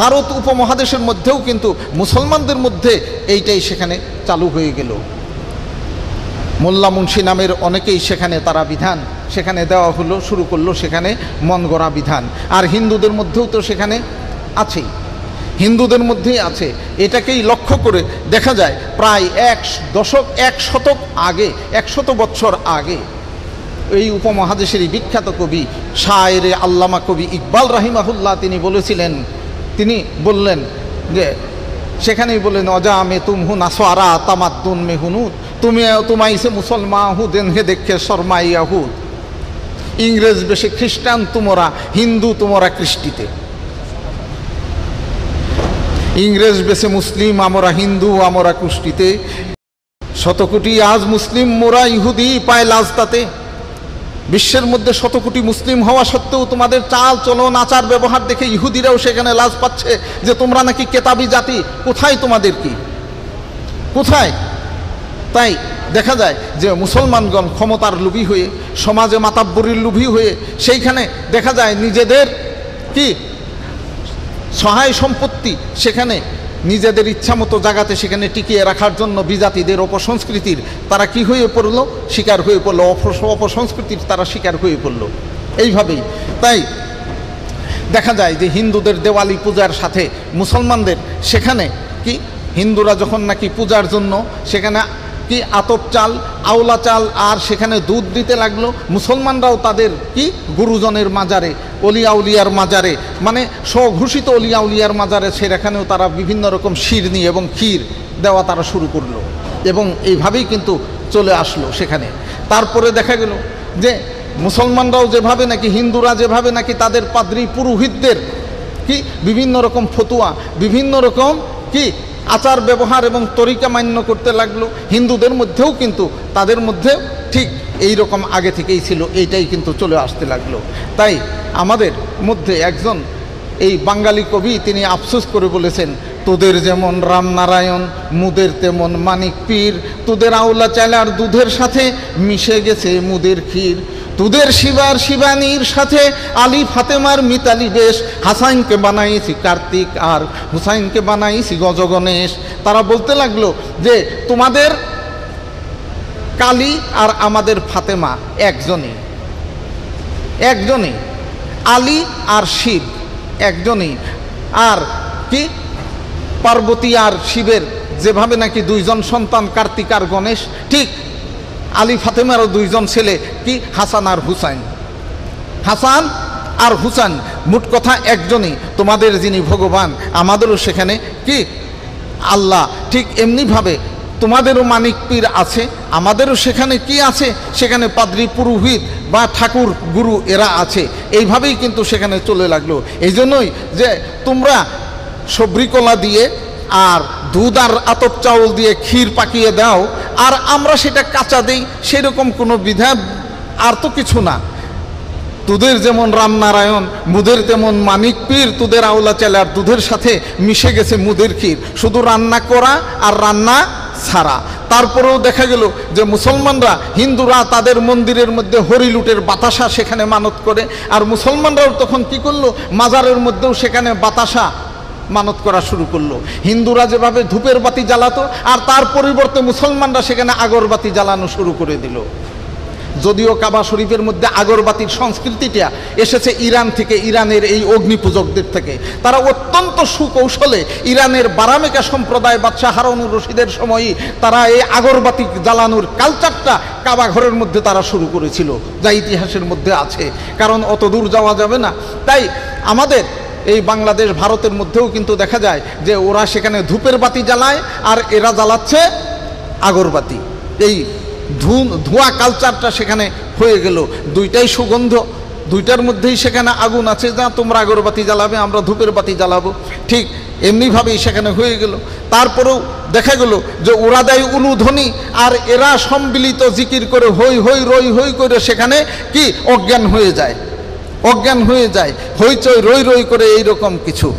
ভারত উপমহাদেশের মধ্যেও কিন্তু মুসলমানদের মধ্যে এইটাই সেখানে চালু হয়ে গেল। মোল্লা মুন্সি নামের অনেকেই সেখানে তারা বিধান সেখানে দেওয়া হলো, শুরু করলো সেখানে মন গড়া বিধান। আর হিন্দুদের মধ্যেও তো সেখানে আছেই, হিন্দুদের মধ্যেই আছে। এটাকেই লক্ষ্য করে দেখা যায় প্রায় 100 বছর আগে এই উপমহাদেশেরই বিখ্যাত কবি শায়েরে আল্লামা কবি ইকবাল রাহিমাহুল্লাহ তিনি বলেছিলেন, তিনি বললেন যে সেখানেই বললেন, অজামে তুমহু নাসওয়ারা তামাদ্দুন মেহুনুদ, তুমি তোমাইছে মুসলমান হু দেন হে দেখে শর্মাইয়াহুদ। ইংরেজ বেশে খ্রিস্টান তোমরা, হিন্দু তোমরা কৃষ্টিতে। ইংরেজ বেশে মুসলিম, আমরা হিন্দু, আমরা কুষ্টিতে। শতকোটি আজ মুসলিম, মোরা ইহুদি পায় লাজ তাতে। বিশ্বের মধ্যে শতকোটি মুসলিম হওয়া সত্ত্বেও তোমাদের চাল চলন আচার ব্যবহার দেখে ইহুদিরাও সেখানে লাজ পাচ্ছে যে তোমরা নাকি কেতাবি জাতি। কোথায় তোমাদের কি, কোথায়? তাই দেখা যায় যে মুসলমানগণ ক্ষমতার লোভী হয়ে, সমাজে মাতাব্বরির লোভী হয়ে সেইখানে দেখা যায় নিজেদের কি সহায় সম্পত্তি সেখানে নিজেদের ইচ্ছামতো জায়গাতে সেখানে টিকিয়ে রাখার জন্য বিজাতিদের অপসংস্কৃতির তারা কি হয়ে পড়ল, শিকার হয়ে পড়ল, অপসংস্কৃতির তারা শিকার হয়ে পড়ল এইভাবেই। তাই দেখা যায় যে হিন্দুদের দেওয়ালি পূজার সাথে মুসলমানদের সেখানে কি হিন্দুরা যখন নাকি পূজার জন্য সেখানে কি আতপ চাল, আওলা চাল আর সেখানে দুধ দিতে লাগলো, মুসলমানরাও তাদের কি গুরুজনের মাজারে, অলিয়া উলিয়ার মাজারে, মানে স্বঘোষিত অলিয়া উলিয়ার মাজারে সেখানেও তারা বিভিন্ন রকম শিরনি এবং ক্ষীর দেওয়া তারা শুরু করলো এবং এইভাবেই কিন্তু চলে আসলো সেখানে। তারপরে দেখা গেল যে মুসলমানরাও যেভাবে নাকি হিন্দুরা যেভাবে নাকি তাদের পাদ্রী পুরোহিতদের কি বিভিন্ন রকম ফতুয়া, বিভিন্ন রকম কি আচার ব্যবহার এবং তরিকা মান্য করতে লাগলো, হিন্দুদের মধ্যেও কিন্তু তাদের মধ্যে ঠিক এই রকম আগে থেকেই ছিল, এইটাই কিন্তু চলে আসতে লাগলো। তাই আমাদের মধ্যে একজন এই বাঙালি কবি তিনি আফসোস করে বলেছেন, তোদের যেমন রামনারায়ণ, মুদের তেমন মানিক পীর, তোদের আওলা চালার দুধের সাথে মিশে গেছে মুদের ক্ষীর, তোদের শিবার শিবানীর সাথে আলী ফাতেমার মিতালি বেশ, হাসাইনকে বানাইছি কার্তিক আর হুসাইনকে বানাইছি গজগণেশ। তারা বলতে লাগলো যে তোমাদের কালী আর আমাদের ফাতেমা একজনই, একজনই, আলী আর শিব একজনই। আর কি পার্বতী আর শিবের যেভাবে নাকি দুইজন সন্তান কার্তিক আর গণেশ, ঠিক আলী ফাতেমারও দুইজন ছেলে কি হাসান আর হুসাইন, হাসান আর হুসাইন, মোট কথা একজনই তোমাদের যিনি ভগবান, আমাদেরও সেখানে কি আল্লাহ। ঠিক এমনিভাবে তোমাদেরও মানিক পীর আছে, আমাদেরও সেখানে কি আছে, সেখানে পাদ্রী পুরোহিত বা ঠাকুর গুরু এরা আছে। এইভাবেই কিন্তু সেখানে চলে লাগলো। এই জন্যই যে তোমরা সবরিকলা দিয়ে আর দুধ আর আতপ চাউল দিয়ে ক্ষীর পাকিয়ে দাও আর আমরা সেটা কাঁচা দিই, সেরকম কোনো বিধান আর তো কিছু না। তোদের যেমন রামনারায়ণ, মুদের তেমন মানিক পীর, তোদের আওলা চালার দুধের সাথে মিশে গেছে মুদের ক্ষীর, শুধু রান্না করা আর রান্না ছাড়া। তারপরেও দেখা গেল যে মুসলমানরা, হিন্দুরা তাদের মন্দিরের মধ্যে হরিলুটের বাতাসা সেখানে মানত করে, আর মুসলমানরাও তখন কি করলো, মাজারের মধ্যেও সেখানে বাতাসা মানত করা শুরু করলো। হিন্দুরা যেভাবে ধূপের বাতি জ্বালাতো আর তার পরিবর্তে মুসলমানরা সেখানে আগরবাতি জ্বালানো শুরু করে দিল। যদিও কাবা শরীফের মধ্যে আগরবাতির সংস্কৃতিটা এসেছে ইরান থেকে, ইরানের এই অগ্নিপূজকদের থেকে। তারা অত্যন্ত সুকৌশলে ইরানের বারামেকা সম্প্রদায় বাদশাহ হারুনুর রশিদের সময়ই তারা এই আগরবাতি জ্বালানোর কালচারটা কাবা ঘরের মধ্যে তারা শুরু করেছিল, যা ইতিহাসের মধ্যে আছে। কারণ অত দূর যাওয়া যাবে না। তাই আমাদের এই বাংলাদেশ ভারতের মধ্যেও কিন্তু দেখা যায় যে ওরা সেখানে ধূপের বাতি জ্বালায় আর এরা জ্বালাচ্ছে আগরবাতি। এই ধোঁয়া কালচারটা সেখানে হয়ে গেল। দুইটাই সুগন্ধ, দুইটার মধ্যেই সেখানে আগুন আছে, যা তোমরা আগরবাতি জ্বালাবে আমরা ধূপের বাতি জ্বালাবো, ঠিক এমনিভাবেই সেখানে হয়ে গেল। তারপরেও দেখা গেল যে ওরা দেয় উলুধ্বনি আর এরা সম্মিলিত জিকির করে হই হই রই হই করে সেখানে কি অজ্ঞান হয়ে যায়, অজ্ঞান হয়ে যায়, হইচই রই রই করে এইরকম কিছু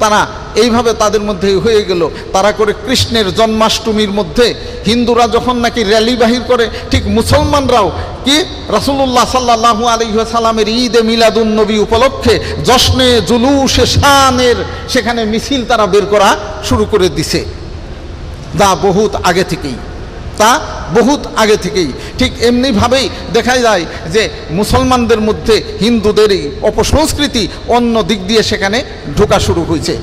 তারা এইভাবে তাদের মধ্যে হয়ে গেল। তারা করে কৃষ্ণের জন্মাষ্টমীর মধ্যে হিন্দুরা যখন নাকি র্যালি বাহির করে, ঠিক মুসলমানরাও কি রাসূলুল্লাহ সাল্লাল্লাহু আলাইহি ওয়াসাল্লামের ঈদে মিলাদুন নবী উপলক্ষে জশ্নে জুলুসে শানের সেখানে মিছিল তারা বের করা শুরু করে দিছে, যা বহুত আগে থেকেই, তা বহুত আগে থেকেই। ঠিক এমনিভাবেই দেখা যায় যে মুসলমানদের মধ্যে হিন্দুদের এই অপসংস্কৃতি অন্য দিক দিয়ে সেখানে ঢোকা শুরু হয়েছে।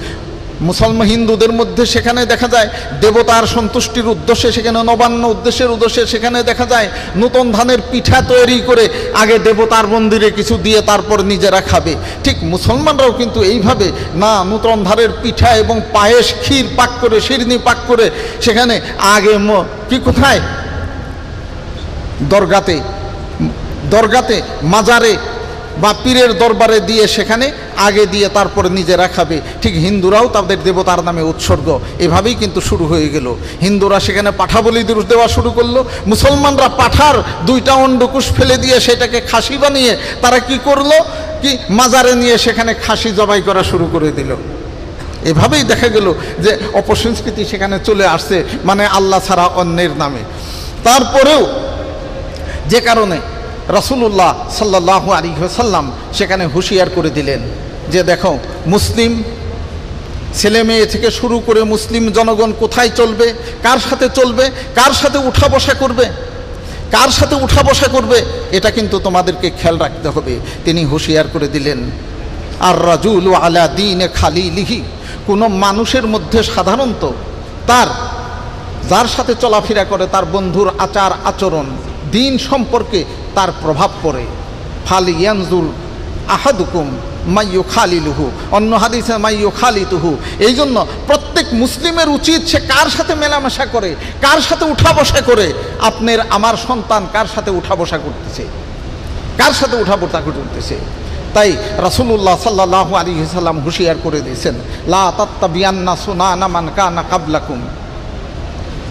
মুসলমান হিন্দুদের মধ্যে সেখানে দেখা যায় দেবতার সন্তুষ্টির উদ্দেশ্যে, সেখানে নবান্ন উদ্দেশ্যের উদ্দেশ্যে সেখানে দেখা যায় নতুন ধানের পিঠা তৈরি করে আগে দেবতার মন্দিরে কিছু দিয়ে তারপর নিজেরা খাবে। ঠিক মুসলমানরাও কিন্তু এইভাবে না, নতুন ধানের পিঠা এবং পায়েস ক্ষীর পাক করে, শিরনি পাক করে সেখানে আগে কি কোথায় দরগাতে দরগাতে, মাজারে বা পীরের দরবারে দিয়ে সেখানে আগে দিয়ে তারপরে নিজেরা খাবে। ঠিক হিন্দুরাও তাদের দেবতার নামে উৎসর্গ, এভাবেই কিন্তু শুরু হয়ে গেল। হিন্দুরা সেখানে পাঠা বলি দেওয়া শুরু করলো, মুসলমানরা পাঠার 2টা অন্ডকুশ ফেলে দিয়ে সেটাকে খাসি বানিয়ে তারা কি করলো, কি মাজারে নিয়ে সেখানে খাসি জবাই করা শুরু করে দিল। এভাবেই দেখা গেল যে অপসংস্কৃতি সেখানে চলে আসছে, মানে আল্লাহ ছাড়া অন্যের নামে। তারপরেও যে কারণে রাসূলুল্লাহ সাল্লাল্লাহু আলাইহি ওয়াসাল্লাম সেখানে হুঁশিয়ার করে দিলেন যে দেখো, মুসলিম ছেলে মেয়ে থেকে শুরু করে মুসলিম জনগণ কোথায় চলবে, কার সাথে চলবে, কার সাথে উঠা বসা করবে, কার সাথে উঠা বসা করবে, এটা কিন্তু তোমাদেরকে খেয়াল রাখতে হবে। তিনি হুঁশিয়ার করে দিলেন, আর রাজুলু আলা দীনে খালিলিহি, কোনো মানুষের মধ্যে সাধারণত তার যার সাথে চলাফেরা করে তার বন্ধুর আচার আচরণ, দিন সম্পর্কে তার প্রভাব পড়ে। ফালিয়ানজুর আহাদুকুম মাইয়ু খালিলুহু, অন্য হাদিসে মাইয়ু খালিতুহু। এই জন্য প্রত্যেক মুসলিমের উচিত সে কার সাথে মেলামেশা করে, কার সাথে উঠা বসা করে। আপনার আমার সন্তান কার সাথে উঠা বসা করতেছে, কার সাথে উঠা বসা করতেছে। তাই রাসূলুল্লাহ সাল্লাল্লাহু আলাইহি ওয়াসাল্লাম হুঁশিয়ার করে দিয়েছেন, লা তাত্তাবিয়ান্না সুনানা মান কানা কাবলাকুম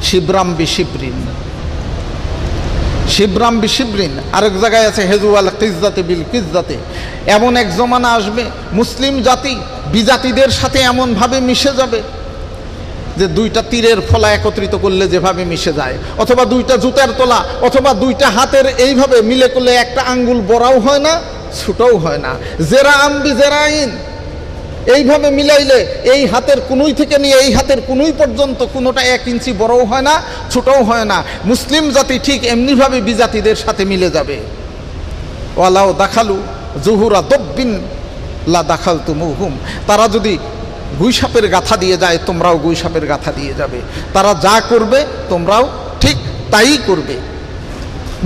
শিবরাম বিশিবরিন, শিবরাম বিশিবরিন। আরেক জায়গায় আছে হেজু আল কিজ্জাতে বিল কিজ্জাতে। এমন এক জমানা আসবে মুসলিম জাতি বিজাতিদের সাথে এমনভাবে মিশে যাবে যে 2টা তীরের ফলা একত্রিত করলে যেভাবে মিশে যায়, অথবা 2টা জুতার তোলা, অথবা 2টা হাতের এইভাবে মিলে করলে একটা আঙ্গুল বড়াও হয় না ছোটও হয় না। জেরা আম্বি জেরাইন, এইভাবে মিলাইলে এই হাতের কুনুই থেকে নিয়ে এই হাতের কুনুই পর্যন্ত কোনোটা 1 ইঞ্চি বড়ও হয় না ছোটও হয় না। মুসলিম জাতি ঠিক এমনিভাবে বিজাতিদের সাথে মিলে যাবে। ওয়ালাও দাখালু জুহুরা দব্বিন লা দাখালতুমুহুম, তারা যদি গুইসাপের গাথা দিয়ে যায় তোমরাও গুইসাপের গাথা দিয়ে যাবে। তারা যা করবে তোমরাও ঠিক তাই করবে।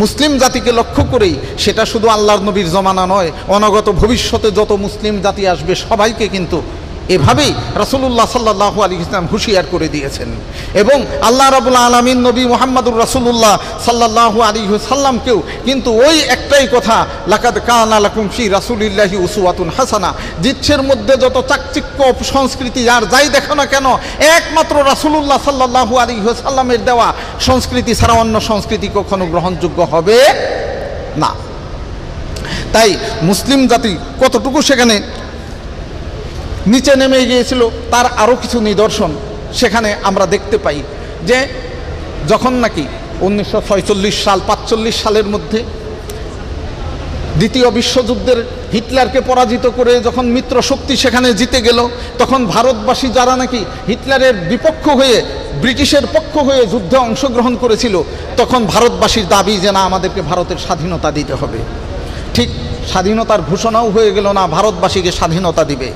মুসলিম জাতিকে লক্ষ্য করেই, সেটা শুধু আল্লাহর নবীর জমানা নয়, অনাগত ভবিষ্যতে যত মুসলিম জাতি আসবে সবাইকে কিন্তু এভাবেই রাসূলুল্লাহ সাল্লাল্লাহু আলাইহি ওয়াসাল্লাম হুঁশিয়ার করে দিয়েছেন। এবং আল্লাহ রাব্বুল আলামিন নবী মুহাম্মদুর রাসূলুল্লাহ সাল্লাল্লাহু আলাইহি ওয়াসাল্লামকেও কিন্তু ওই একটাই কথা, লাকাদ কানা লাকুম ফি রাসূলিল্লাহি উসওয়াতুন হাসানা, জিচ্ছের মধ্যে যত চাকচিক্য সংস্কৃতি আর যাই দেখো না কেন, একমাত্র রাসূলুল্লাহ সাল্লাল্লাহু আলাইহি ওয়াসাল্লামের দেওয়া সংস্কৃতি ছাড়া অন্য সংস্কৃতি কখনো গ্রহণযোগ্য হবে না। তাই মুসলিম জাতি কতটুকু সেখানে নিচে নেমে গিয়েছিল তার আরও কিছু নিদর্শন সেখানে আমরা দেখতে পাই। যে যখন নাকি 1946 সাল 45 সালের মধ্যে দ্বিতীয় বিশ্বযুদ্ধের হিটলারকে পরাজিত করে যখন মিত্র শক্তি সেখানে জিতে গেল, তখন ভারতবাসী যারা নাকি হিটলারের বিপক্ষ হয়ে ব্রিটিশের পক্ষ হয়ে যুদ্ধে অংশগ্রহণ করেছিল, তখন ভারতবাসীর দাবি যে না, আমাদেরকে ভারতের স্বাধীনতা দিতে হবে। ঠিক স্বাধীনতার ঘোষণাও হয়ে গেল না, ভারতবাসীকে স্বাধীনতা দিবে,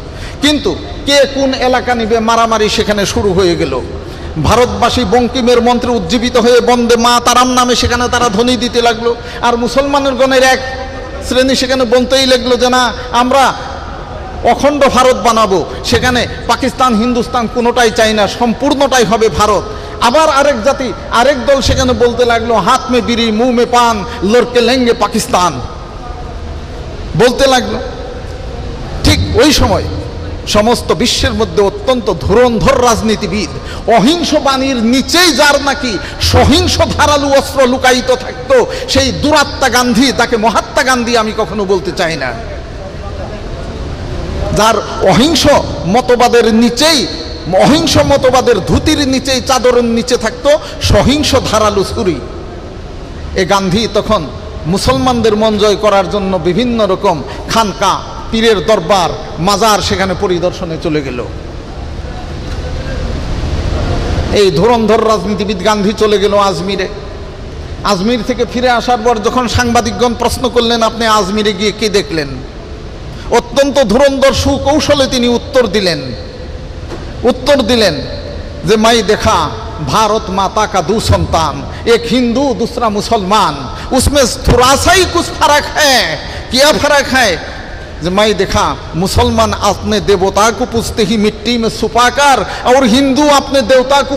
কিন্তু কে কোন এলাকা নিবে মারামারি সেখানে শুরু হয়ে গেল। ভারতবাসী বঙ্কিমের মন্ত্রে উজ্জীবিত হয়ে বন্দে মাতারাম নামে সেখানে তারা ধ্বনি দিতে লাগলো, আর মুসলমানের গণের এক শ্রেণী সেখানে বলতেই লাগলো যে না, আমরা অখণ্ড ভারত বানাবো, সেখানে পাকিস্তান হিন্দুস্তান কোনোটাই চাই না, সম্পূর্ণটাই হবে ভারত। আবার আরেক জাতি আরেক দল সেখানে বলতে লাগলো, হাত মে বিড়ি মুঁহ মে পান লড়কে লেঙ্গে পাকিস্তান বলতে লাগলো। ঠিক ওই সময় সমস্ত বিশ্বের মধ্যে অত্যন্ত ধুরন্ধর রাজনীতিবিদ, অহিংস বাণীর নিচেই যার নাকি সহিংস ধারালু অস্ত্র লুকায়িত থাকতো, সেই দুরাত্মা গান্ধী, তাকে মহাত্মা গান্ধী আমি কখনো বলতে চাই না, যার অহিংস মতবাদের নিচেই, অহিংস মতবাদের ধুতির নিচেই, চাদরের নিচে থাকতো সহিংস ধারালু ছুরি। এ গান্ধী তখন মুসলমানদের মন জয় করার জন্য বিভিন্ন রকম খানকা, পীরের দরবার, মাজার সেখানে পরিদর্শনে চলে গেল। এই ধুরন্ধর রাজনীতিবিদ গান্ধী চলে গেল আজমিরে। আজমির থেকে ফিরে আসার পর যখন সাংবাদিকগণ প্রশ্ন করলেন, আপনি আজমিরে গিয়ে কি দেখলেন, অত্যন্ত ধুরন্ধর সুকৌশলে তিনি উত্তর দিলেন যে মাই দেখা भारत माता का 2 संतान, एक हिंदू दूसरा मुसलमान, उसमें थोड़ा सा ही कुछ फर्क है। क्या फर्क है? मैं देखा मुसलमान अपने देवता को पूछते ही मिट्टी में छुपाकर, और हिंदू अपने देवता को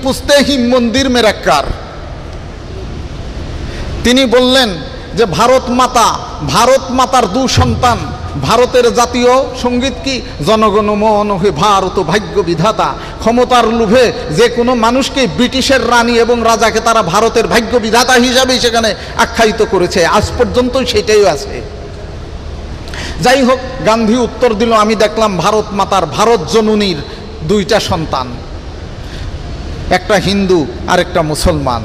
पूछते ही मंदिर में रखकर। তিনি বললেন যে ভারত মাতার দু সন্তান। ভারতের জাতীয় সঙ্গীত কি? জনগণ মন হে ভারত ভাগ্য বিধাতা। ক্ষমতার লোভে যে কোনো মানুষকে ব্রিটিশের রানী এবং রাজাকে তারা ভারতের ভাগ্য বিধাতা হিসাবেই সেখানে আখ্যায়িত করেছে, আজ পর্যন্ত সেটাই আছে। যাই হোক, গান্ধী উত্তর দিল, আমি দেখলাম ভারত মাতার, ভারত জননীর দুইটা সন্তান, একটা হিন্দু আর একটা মুসলমান।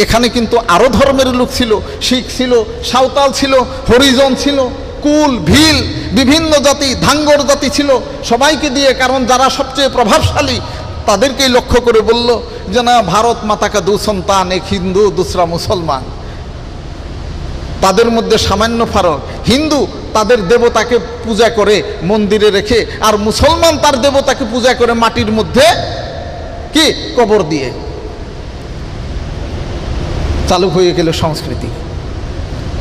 এখানে কিন্তু আরও ধর্মের লোক ছিল, শিখ ছিল, সাঁওতাল ছিল, হরিজন ছিল, কুল ভিল বিভিন্ন জাতি, ধাঙ্গর জাতি ছিল, সবাইকে দিয়ে, কারণ যারা সবচেয়ে প্রভাবশালী তাদেরকেই লক্ষ্য করে বলল যে না, ভারত মাতা কা দু সন্তান, এক হিন্দু দুসরা মুসলমান। তাদের মধ্যে সামান্য ফারাক, হিন্দু তাদের দেবতাকে পূজা করে মন্দিরে রেখে, আর মুসলমান তার দেবতাকে পূজা করে মাটির মধ্যে কি কবর দিয়ে। চালু হয়ে গেল সংস্কৃতি,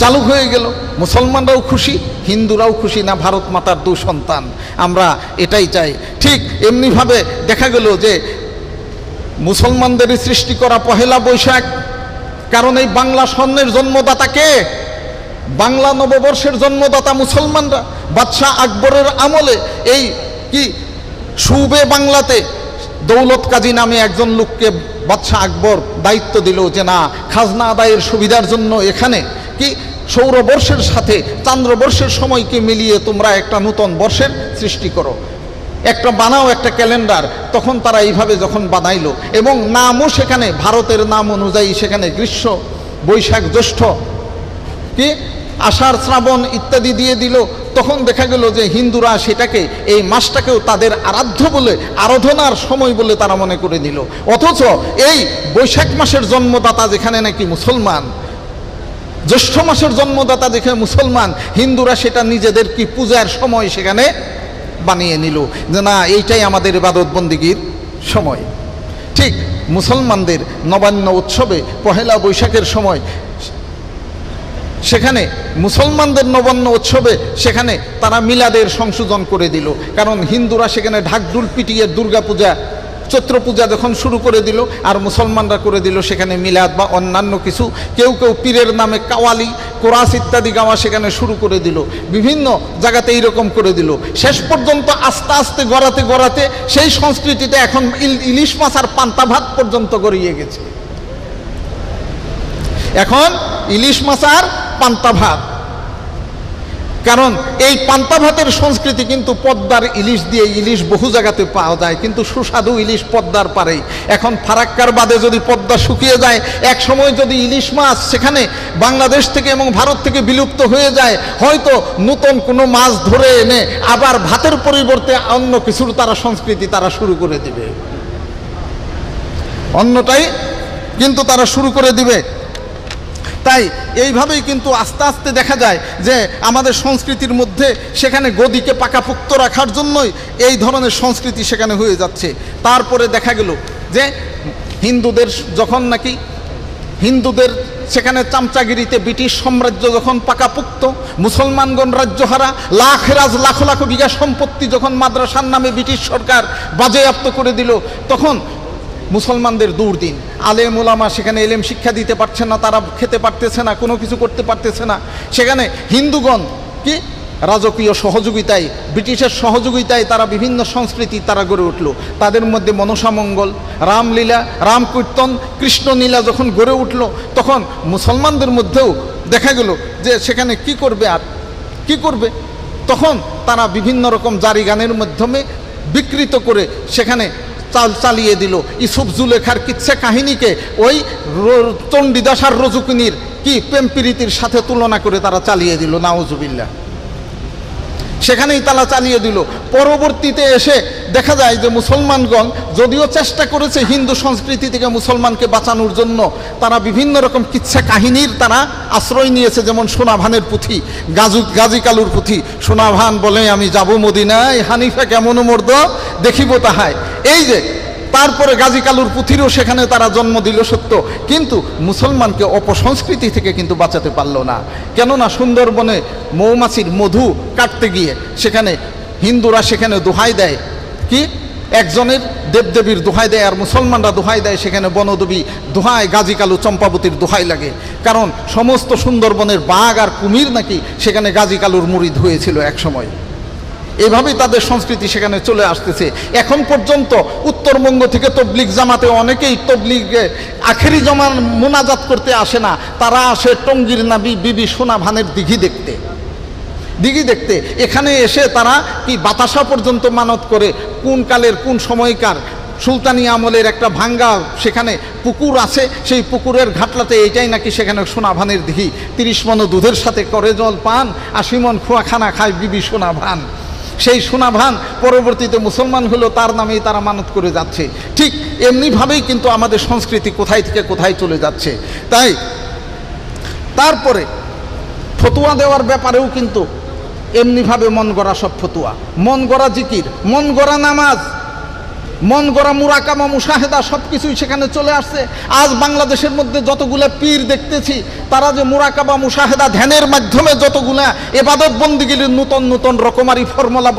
চালু হয়ে গেল। মুসলমানরাও খুশি, হিন্দুরাও খুশি, না ভারত মাতার দু সন্তান, আমরা এটাই চাই। ঠিক এমনিভাবে দেখা গেল যে মুসলমানদেরই সৃষ্টি করা পহেলা বৈশাখ, কারণ এই বাংলা সন্ন্যের জন্মদাতা কে? বাংলা নববর্ষের জন্মদাতা মুসলমানরা। বাদশাহ আকবরের আমলে এই কি সুবে বাংলাতে দৌলত কাজী নামে একজন লোককে বাদশাহ আকবর দায়িত্ব দিল যে না, খাজনা আদায়ের সুবিধার জন্য এখানে কি সৌরবর্ষের সাথে চান্দ্রবর্ষের সময়কে মিলিয়ে তোমরা একটা নূতন বর্ষের সৃষ্টি করো, একটা বানাও, একটা ক্যালেন্ডার। তখন তারা এইভাবে যখন বানাইলো এবং নামও সেখানে ভারতের নাম অনুযায়ী সেখানে গ্রীষ্ম, বৈশাখ, জ্যৈষ্ঠ, কি আষাঢ়, শ্রাবণ ইত্যাদি দিয়ে দিল। তখন দেখা গেল যে হিন্দুরা সেটাকে, এই মাসটাকেও তাদের আরাধ্য বলে, আরাধনার সময় বলে তারা মনে করে নিল। অথচ এই বৈশাখ মাসের জন্মদাতা যেখানে নাকি মুসলমান, জ্যৈষ্ঠ মাসের জন্মদাতা যেখানে মুসলমান, হিন্দুরা সেটা নিজেদের কি পূজার সময় সেখানে বানিয়ে নিল যে না, এইটাই আমাদের ইবাদত বন্দিগির সময়। ঠিক মুসলমানদের নবান্ন উৎসবে পহেলা বৈশাখের সময় সেখানে মুসলমানদের নবান্ন উৎসবে সেখানে তারা মিলাদের সংশোধন করে দিল, কারণ হিন্দুরা সেখানে ঢাকঢোল পিটিয়ে দুর্গা পূজা, চৈত্র পূজা যখন শুরু করে দিল, আর মুসলমানরা করে দিল সেখানে মিলাদ বা অন্যান্য কিছু, কেউ কেউ পীরের নামে কাওয়ালি, কোরাস ইত্যাদি গাওয়া সেখানে শুরু করে দিল, বিভিন্ন জায়গাতে এইরকম করে দিল। শেষ পর্যন্ত আস্তে আস্তে গড়াতে গড়াতে সেই সংস্কৃতিতে এখন ইলিশ মাছ আর পান্তা ভাত পর্যন্ত গড়িয়ে গেছে। এখন ইলিশ মাছ আর পান্তা ভাত, কারণ এই পান্তা ভাতের সংস্কৃতি কিন্তু পদ্মার ইলিশ দিয়ে, ইলিশ বহু জায়গাতে পাওয়া যায়, কিন্তু সুস্বাদু ইলিশ পদ্মার পারেই। এখন ফারাক্কার বাদে যদি পদ্মা শুকিয়ে যায়, এক সময় যদি ইলিশ মাছ সেখানে বাংলাদেশ থেকে এবং ভারত থেকে বিলুপ্ত হয়ে যায়, হয়তো নতুন কোনো মাছ ধরে এনে আবার ভাতের পরিবর্তে অন্য কিছুর তারা সংস্কৃতি তারা শুরু করে দিবে, অন্যটাই কিন্তু তারা শুরু করে দিবে। তাই এইভাবেই কিন্তু আস্তে আস্তে দেখা যায় যে আমাদের সংস্কৃতির মধ্যে সেখানে গদিকে পাকাপোক্ত রাখার জন্যই এই ধরনের সংস্কৃতি সেখানে হয়ে যাচ্ছে। তারপরে দেখা গেল যে হিন্দুদের যখন নাকি হিন্দুদের সেখানে চামচাগিরিতে ব্রিটিশ সাম্রাজ্য যখন পাকাপোক্ত, মুসলমানগণ রাজ্যহারা, লাখ লাখ লাখ বিঘা সম্পত্তি যখন মাদ্রাসার নামে ব্রিটিশ সরকার বাজেয়াপ্ত করে দিল, তখন মুসলমানদের দুর্দিন। আলেম ওলামা সেখানে এলেম শিক্ষা দিতে পারছে না, তারা খেতে পারতেছে না, কোনো কিছু করতে পারতেছে না। সেখানে হিন্দুগণ কি রাজকীয় সহযোগিতায়, ব্রিটিশের সহযোগিতায় তারা বিভিন্ন সংস্কৃতি তারা গড়ে উঠল। তাদের মধ্যে মনসামঙ্গল, রামলীলা, রামকীর্তন, কৃষ্ণলীলা যখন গড়ে উঠল, তখন মুসলমানদের মধ্যেও দেখা গেল যে সেখানে কি করবে আর কি করবে, তখন তারা বিভিন্ন রকম জারি গানের মাধ্যমে বিকৃত করে সেখানে চালিয়ে দিল। ইউসুফ জুলেখার কিচ্ছা কাহিনীকে ওই চণ্ডীদাস আর রজুকিনীর কি প্রেম প্রীতির সাথে তুলনা করে তারা চালিয়ে দিল, নাউজুবিল্লাহ। সেখানেই তারা চালিয়ে দিল। পরবর্তীতে এসে দেখা যায় যে মুসলমানগণ যদিও চেষ্টা করেছে হিন্দু সংস্কৃতি থেকে মুসলমানকে বাঁচানোর জন্য, তারা বিভিন্ন রকম কিচ্ছা কাহিনীর তারা আশ্রয় নিয়েছে। যেমন সোনাভানের পুঁথি, গাজী কালুর পুঁথি, সোনাভান বলে আমি যাব মদিনায়, হানিফা কেমন মর্দ দেখিব তাহায়। এই যে তারপরে গাজী কালুর পুঁথিরও সেখানে তারা জন্ম দিল সত্য, কিন্তু মুসলমানকে অপসংস্কৃতি থেকে কিন্তু বাঁচাতে পারল না। কেননা সুন্দরবনে মৌমাছির মধু কাটতে গিয়ে সেখানে হিন্দুরা সেখানে দোহাই দেয় কি একজনের দেবদেবীর দোহাই দেয় আর মুসলমানরা দোহাই দেয়, সেখানে বনদেবী দোহাই গাজী কালু চম্পাবতীর দোহাই লাগে, কারণ সমস্ত সুন্দরবনের বাঘ আর কুমির নাকি সেখানে গাজী কালুর মুরিদ হয়েছিল এক সময়। এভাবেই তাদের সংস্কৃতি সেখানে চলে আসতেছে। এখন পর্যন্ত উত্তরবঙ্গ থেকে তবলিগ জামাতে অনেকেই তবলিগে আখেরি জমান মোনাজাত করতে আসে না, তারা আসে টঙ্গীর নাবি বিবি সোনা ভানের দিঘি দেখতে। এখানে এসে তারা কি বাতাসা পর্যন্ত মানত করে, কোন কালের কোন সময়কার সুলতানি আমলের একটা ভাঙ্গা সেখানে পুকুর আছে, সেই পুকুরের ঘাটলাতে এইটাই নাকি সেখানে সোনা ভানের দিঘি। 30 মণ দুধের সাথে করে জল পান, 80 মণ খোয়াখানা খায় বিবি সোনা ভান। সেই সোনা ভান পরবর্তীতে মুসলমান হলো, তার নামেই তারা মানত করে যাচ্ছে। ঠিক এমনিভাবেই কিন্তু আমাদের সংস্কৃতি কোথায় থেকে কোথায় চলে যাচ্ছে। তাই তারপরে ফতুয়া দেওয়ার ব্যাপারেও কিন্তু এমনিভাবে মন গড়া সব ফতুয়া, মন গড়া জিকির, মন গড়া নামাজ, মন গড়া মুরাকাবা মুশাহেদা সব কিছুই সেখানে চলে আসছে। আজ বাংলাদেশের মধ্যে যতগুলা পীর দেখতেছি, তারা যে মুরাকাবা মুশাহেদা ধ্যানের মাধ্যমে যতগুলা এবাদত বন্দিগির নূতন নূতন রকমারি ফর্মুলা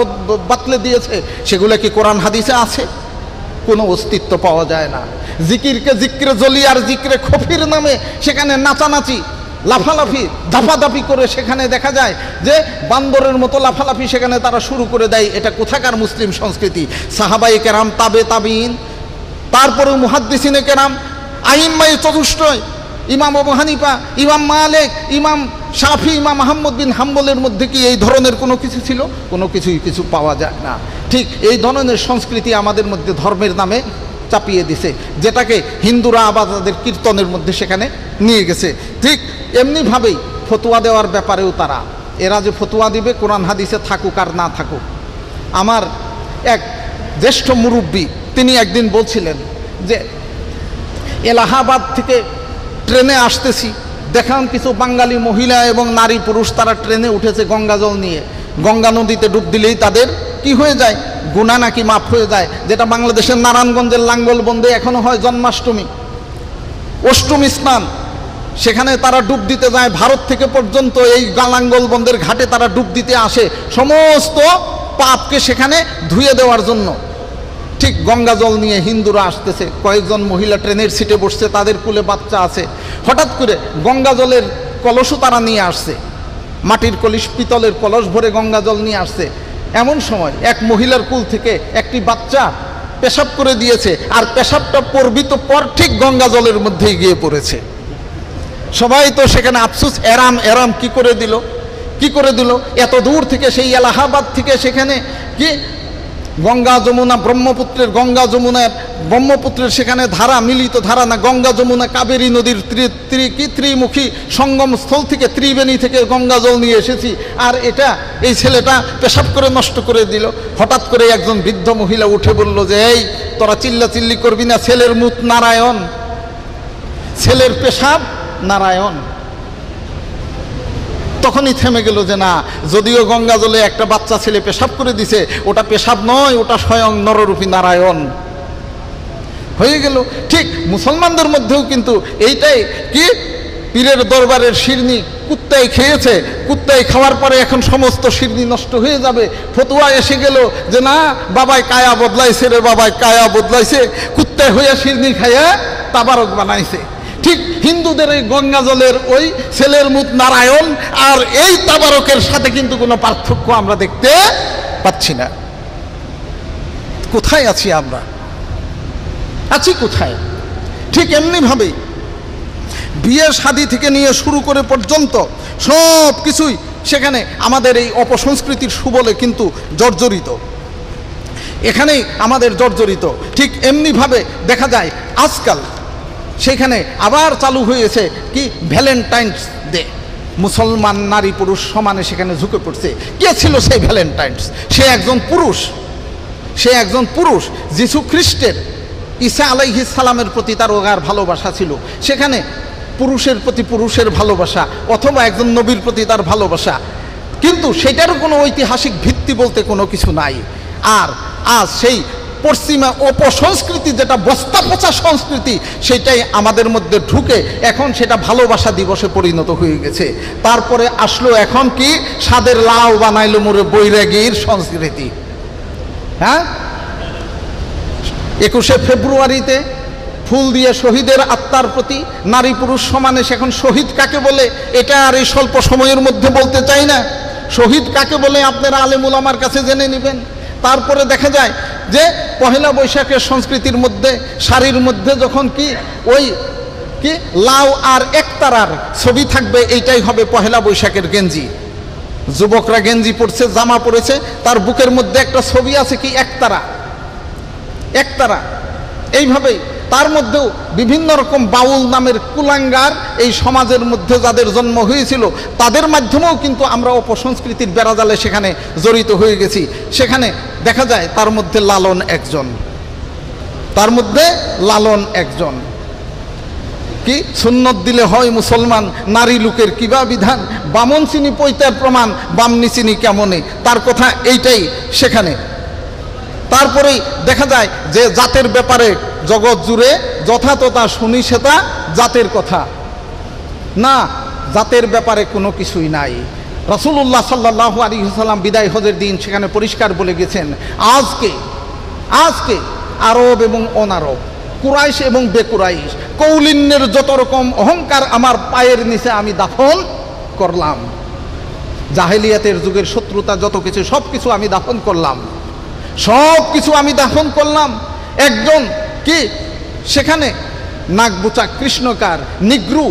বাতলে দিয়েছে, সেগুলো কি কোরআন হাদিসে আছে? কোনো অস্তিত্ব পাওয়া যায় না। জিকিরকে জিক্রে জলি আর জিক্রে খফির নামে সেখানে নাচানাচি, লাফালাফি, দাফাদাফি করে সেখানে দেখা যায় যে বান্দরের মতো লাফালাফি সেখানে তারা শুরু করে দেয়। এটা কোথাকার মুসলিম সংস্কৃতি? সাহাবায়ে কেরাম, তাবেঈন, তারপরেও মুহাদ্দিসিনে কেরাম, আইম্মায়ে চতুষ্টয়, ইমাম আবু হানিফা, ইমাম মালিক, ইমাম শাফি, ইমাম আহমদ বিন হাম্বলের মধ্যে কি এই ধরনের কোনো কিছু ছিল? কোনো কিছু পাওয়া যায় না। ঠিক এই ধরনের সংস্কৃতি আমাদের মধ্যে ধর্মের নামে চাপিয়ে দিছে, যেটাকে হিন্দুরা আবার তাদের কীর্তনের মধ্যে সেখানে নিয়ে গেছে। ঠিক এমনিভাবেই ফতুয়া দেওয়ার ব্যাপারেও এরা যে ফতুয়া দিবে কোরআন হাদিসে থাকুক আর না থাকুক। আমার এক জ্যেষ্ঠ মুরব্বী তিনি একদিন বলছিলেন যে এলাহাবাদ থেকে ট্রেনে আসতেছি, দেখলাম কিছু বাঙালি মহিলা এবং নারী পুরুষ তারা ট্রেনে উঠেছে গঙ্গা জল নিয়ে। গঙ্গা নদীতে ডুব দিলেই তাদের কি হয়ে যায়? গুনাহ নাকি মাফ হয়ে যায়, যেটা বাংলাদেশের নারায়ণগঞ্জের লাঙ্গলবন্দে এখনো হয় জন্মাষ্টমী, অষ্টমী স্নান, সেখানে তারা ডুব দিতে যায়। ভারত থেকে পর্যন্ত এই লাঙ্গলবন্দের ঘাটে তারা ডুব দিতে আসে সমস্ত পাপকে সেখানে ধুয়ে দেওয়ার জন্য। ঠিক গঙ্গা জল নিয়ে হিন্দুরা আসতেছে, কয়েকজন মহিলা ট্রেনের সিটে বসছে, তাদের কোলে বাচ্চা আছে। হঠাৎ করে গঙ্গা জলের কলসও তারা নিয়ে আসছে, মাটির কলস, পিতলের কলস ভরে গঙ্গা জল নিয়ে আসছে। এমন সময় এক মহিলার কুল থেকে একটি বাচ্চা পেশাব করে দিয়েছে, আর পেশাবটা পর্বিত পর ঠিক গঙ্গা জলের মধ্যেই গিয়ে পড়েছে। সবাই তো সেখানে আফসোস, এরাম কি করে দিল এত দূর থেকে, সেই এলাহাবাদ থেকে সেখানে কি গঙ্গা যমুনা ব্রহ্মপুত্রের সেখানে ধারা, মিলিত ধারা না, গঙ্গা যমুনা কাবেরী নদীর ত্রিমুখী সঙ্গম স্থল থেকে, ত্রিবেণী থেকে গঙ্গা জল নিয়ে এসেছি, আর এই ছেলেটা পেশাব করে নষ্ট করে দিল। হঠাৎ করে একজন বৃদ্ধ মহিলা উঠে বলল যে এই তোরা চিল্লাচিল্লি করবি না, ছেলের মুখ নারায়ণ, ছেলের পেশাব নারায়ণ। তখনই থেমে গেল যে না, যদিও গঙ্গা জলে একটা বাচ্চা ছেলে পেশাব করে দিছে, ওটা পেশাব নয়, ওটা স্বয়ং নররূপী নারায়ণ হয়ে গেল। ঠিক মুসলমানদের মধ্যেও কিন্তু এইটাই কি, পীরের দরবারের শিরনি কুত্তায় খেয়েছে, কুত্তায় খাওয়ার পরে এখন সমস্ত শিরনি নষ্ট হয়ে যাবে। ফতুয়া এসে গেল যে না, বাবাই কায়া বদলাইছে রে, বাবাই কায়া বদলাইছে, কুত্তায় হইয়া শিরনি খাইয়া তাবারক বানাইছে। ঠিক হিন্দুদের এই গঙ্গা জলের ওই ছেলের মুখ নারায়ণ আর এই তাবারকের সাথে কিন্তু কোনো পার্থক্য আমরা দেখতে পাচ্ছি না। কোথায় আছি আমরা? আছি কোথায়? ঠিক এমনিভাবেই বিয়ে শাদী থেকে নিয়ে শুরু করে পর্যন্ত সব কিছুই সেখানে আমাদের এই অপসংস্কৃতির সুবলে কিন্তু জর্জরিত, এখানেই আমাদের জর্জরিত। ঠিক এমনিভাবে দেখা যায় আজকাল সেখানে আবার চালু হয়েছে কি ভ্যালেন্টাইন্স ডে, মুসলমান নারী পুরুষ সমানে সেখানে ঝুঁকে পড়ছে। কে ছিল সেই ভ্যালেন্টাইন্স? সে একজন পুরুষ, যিশু খ্রিস্টের, ঈসা আলাইহিস সালামের প্রতি তার অগাধ ভালোবাসা ছিল। সেখানে পুরুষের প্রতি পুরুষের ভালোবাসা অথবা একজন নবীর প্রতি তার ভালোবাসা, কিন্তু সেটারও কোনো ঐতিহাসিক ভিত্তি বলতে কোনো কিছু নাই। আর আজ সেই পশ্চিমা অপসংস্কৃতি, যেটা বস্তা পচা সংস্কৃতি, সেটাই আমাদের মধ্যে ঢুকে এখন সেটা ভালোবাসা দিবসে পরিণত হয়ে গেছে। তারপরে আসলো এখন কি, স্বাদের লাউ বানাইলো মোরে বৈরাগীর সংস্কৃতি। হ্যাঁ, 21শে ফেব্রুয়ারিতে ফুল দিয়ে শহীদের আত্মার প্রতি নারী পুরুষ সমানে এখন শহীদ কাকে বলে এটা আর এই স্বল্প সময়ের মধ্যে বলতে চাই না। শহীদ কাকে বলে আপনারা আলেম উলামার কাছে জেনে নেবেন। তারপরে দেখা যায় যে পহেলা বৈশাখের সংস্কৃতির মধ্যে শাড়ির মধ্যে যখন ওই লাউ আর একতারার ছবি থাকবে, এইটাই হবে পহেলা বৈশাখের গেঞ্জি। যুবকরা গেঞ্জি পরছে, জামা পরেছে, তার বুকের মধ্যে একটা ছবি আছে একতারা। এইভাবেই তার মধ্যেও বিভিন্ন রকম বাউল নামের কুলাঙ্গার এই সমাজের মধ্যে যাদের জন্ম হয়েছিল তাদের মাধ্যমেও কিন্তু আমরা অপসংস্কৃতির বেড়াজালে সেখানে জড়িত হয়ে গেছি। সেখানে দেখা যায় তার মধ্যে লালন একজন। কি সুন্নত দিলে হয় মুসলমান, নারী লোকের কিবা বিধান, বামন চিনি পৈতার প্রমাণ, বামনি চিনি কেমনে, তার কথা এইটাই সেখানে। তারপরেই দেখা যায় যে জাতের ব্যাপারে জগৎ জুড়ে যথাতথা শুনি সেটা জাতের কথা না, জাতের ব্যাপারে কোনো কিছুই নাই। রাসূলুল্লাহ সাল্লাল্লাহু আলাইহি ওয়াসাল্লাম বিদায় হজের দিন সেখানে পরিষ্কার বলে গেছেন, আজকে আরব এবং অনারব, কুরাইশ এবং বেকুরাইশ, কৌলিন্যের যত রকম অহংকার আমার পায়ের নিচে আমি দাফন করলাম। জাহেলিয়াতের যুগের শত্রুতা যত কিছু সব কিছু আমি দাফন করলাম। একজন সেখানে নাকবুচা কৃষ্ণকার নিগ্রু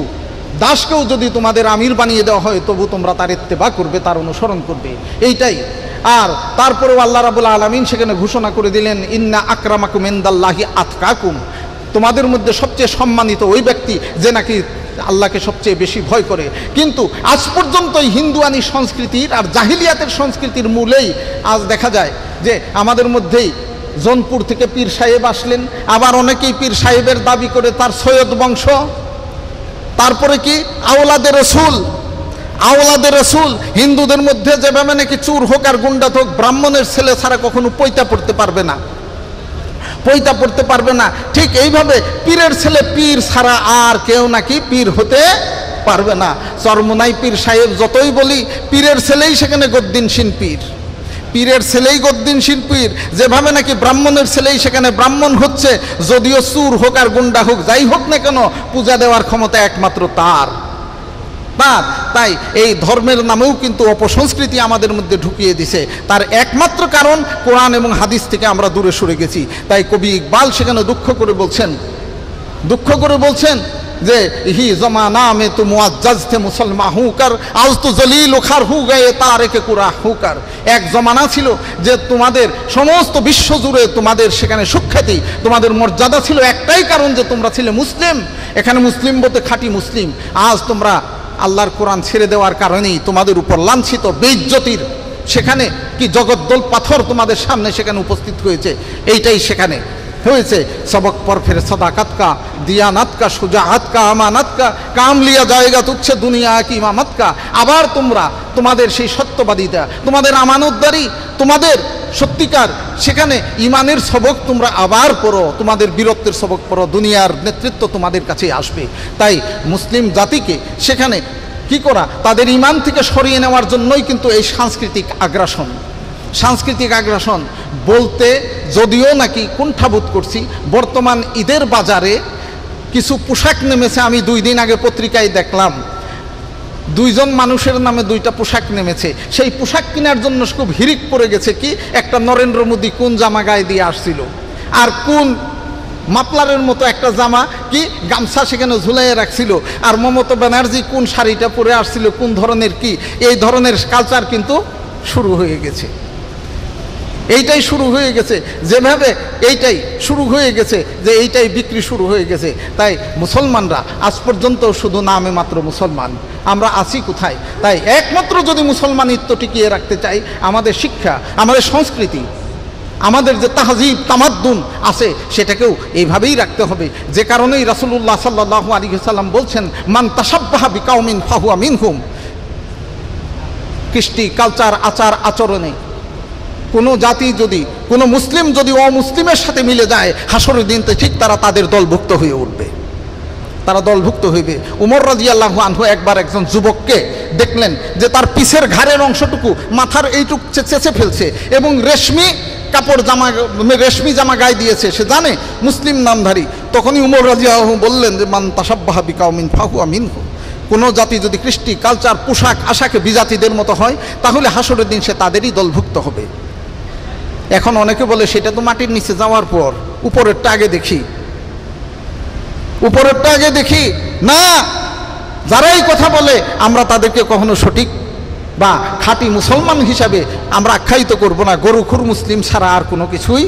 দাসকেও যদি তোমাদের আমির বানিয়ে দেওয়া হয় তবু তোমরা তার ইত্তেবা করবে, তার অনুসরণ করবে, এইটাই। আর তারপরেও আল্লাহ রাব্বুল আলামিন সেখানে ঘোষণা করে দিলেন, ইন্না আকরামাকুম ইনদাল্লাহি আতকাকুম, তোমাদের মধ্যে সবচেয়ে সম্মানিত ওই ব্যক্তি যে নাকি আল্লাহকে সবচেয়ে বেশি ভয় করে। কিন্তু আজ পর্যন্ত হিন্দুয়ানি সংস্কৃতির আর জাহিলিয়াতের সংস্কৃতির মূলেই আজ দেখা যায় যে আমাদের মধ্যেই জোনপুর থেকে পীর সাহেব আসলেন, আবার অনেকেই পীর সাহেবের দাবি করে তার সৈয়দ বংশ। তারপরে আওলাদে রসুল হিন্দুদের মধ্যে যেভাবে নাকি চুর হোক আর গুন্ডাত হোক, ব্রাহ্মণের ছেলে ছাড়া কখনো পৈতা পড়তে পারবে না, ঠিক এইভাবে পীরের ছেলে পীর ছাড়া আর কেউ নাকি পীর হতে পারবে না। চরমোনাই পীর সাহেব যতই বলি, পীরের ছেলেই সেখানে গদ্দিনশীন পীর, যেভাবে নাকি ব্রাহ্মণের ছেলেই সেখানে ব্রাহ্মণ হচ্ছে, যদিও চুর হোক আর গুন্ডা হোক যাই হোক না কেন, পূজা দেওয়ার ক্ষমতা একমাত্র তার। তাই এই ধর্মের নামেও কিন্তু অপসংস্কৃতি আমাদের মধ্যে ঢুকিয়ে দিছে। তার একমাত্র কারণ কোরআন এবং হাদিস থেকে আমরা দূরে সরে গেছি। তাই কবি ইকবাল সেখানে দুঃখ করে বলছেন যে হি জমানা মে তু মুআজ্জাজ থে মুসলমান হুকার, আজ তো জলিল ওখার হু গয়ে তারেকে কুরা হুকার। এক জমানা ছিল যে তোমাদের সমস্ত বিশ্ব জুড়ে তোমাদের সেখানে সুখ্যাতি, তোমাদের মর্যাদা ছিল একটাই কারণ যে তোমরা ছিলে মুসলিম। এখানে মুসলিম বলতে খাঁটি মুসলিম। আজ তোমরা আল্লাহর কোরআন ছেড়ে দেওয়ার কারণেই তোমাদের উপর লাঞ্ছিত বেইজ্জতির সেখানে জগদ্দল পাথর তোমাদের সামনে সেখানে উপস্থিত হয়েছে। এইটাই সেখানে হয়েছে। সবক পর ফের সদাকাত কা, দিয়ানাত কা, সুজাআত কা, আমানত কা, কাম লিয়া জায়েগা তুচ্ছে দুনিয়া কি ইমামত কা। আবার তোমাদের সেই সত্যবাদিতা, তোমাদের আমানতদারি, তোমাদের সত্যিকার সেখানে ইমানের সবক তোমরা আবার পড়ো, তোমাদের বীরত্বের সবক পড়ো, দুনিয়ার নেতৃত্ব তোমাদের কাছে আসবে। তাই মুসলিম জাতিকে সেখানে করা, তাদের ইমান থেকে সরিয়ে নেওয়ার জন্যই কিন্তু এই সাংস্কৃতিক আগ্রাসন বলতে যদিও নাকি কুণ্ঠাবোধ করছি। বর্তমান ঈদের বাজারে কিছু পোশাক নেমেছে, আমি 2 দিন আগে পত্রিকায় দেখলাম 2জন মানুষের নামে 2টা পোশাক নেমেছে। সেই পোশাক কেনার জন্য খুব হিরিক পড়ে গেছে। একটা নরেন্দ্র মোদী কোন জামা গায়ে দিয়ে আসছিল, আর কোন মাপলারের মতো একটা জামা গামছা সেখানে ঝুলাইয়ে রাখছিল, আর মমতা ব্যানার্জি কোন শাড়িটা পরে আসছিল, কোন ধরনের এই ধরনের কালচার কিন্তু শুরু হয়ে গেছে। এইটাই শুরু হয়ে গেছে, যেভাবে এইটাই শুরু হয়ে গেছে যে এইটাই বিক্রি শুরু হয়ে গেছে। তাই মুসলমানরা আজ পর্যন্ত শুধু নামে মাত্র মুসলমান, আমরা আছি কোথায়? তাই একমাত্র যদি মুসলমানিত্ব টিকিয়ে রাখতে চাই, আমাদের শিক্ষা, আমাদের সংস্কৃতি, আমাদের যে তাহজিব তামাদ্দুন আছে সেটাকেও এইভাবেই রাখতে হবে। যে কারণেই রাসূলুল্লাহ সাল্লাল্লাহু আলাইহি ওয়াসাল্লাম বলছেন, মান তাশাব্বাহা বিকাউমিন ফাহুয়া মিনহুম। কৃষ্টি, কালচার, আচার আচরণে কোনো জাতি যদি, কোনো মুসলিম যদি অমুসলিমের সাথে মিলে যায়, হাসরের দিনতে ঠিক তাদের দলভুক্ত হয়ে উঠবে, তারা দলভুক্ত হইবে। উমর রাদিয়াল্লাহু আনহু একবার একজন যুবককে দেখলেন যে তার পিছের ঘাড়ের অংশটুকু, মাথার এইটুকু চেঁচে ফেলছে এবং রেশমি কাপড় জামা, রেশমি জামা গায়ে দিয়েছে, সে জানে মুসলিম নামধারী। তখনই উমর রাদিয়াল্লাহু বললেন যে মান তাশাব্বাহা বিকাউমিন ফাহুয়া মিনহু। কোনো জাতি যদি কৃষ্টি, কালচার, পোশাক আশাকে বিজাতিদের মতো হয়, তাহলে হাসরের দিন সে তাদেরই দলভুক্ত হবে। এখন অনেকে বলে সেটা তো মাটির নিচে যাওয়ার পর, উপরেরটা আগে দেখি, উপরেরটা আগে দেখি। না, যারা এই কথা বলে আমরা তাদেরকে কখনো সঠিক বা খাঁটি মুসলমান হিসাবে আমরা আখ্যায়িত করব না। গরুখুর মুসলিম ছাড়া আর কোনো কিছুই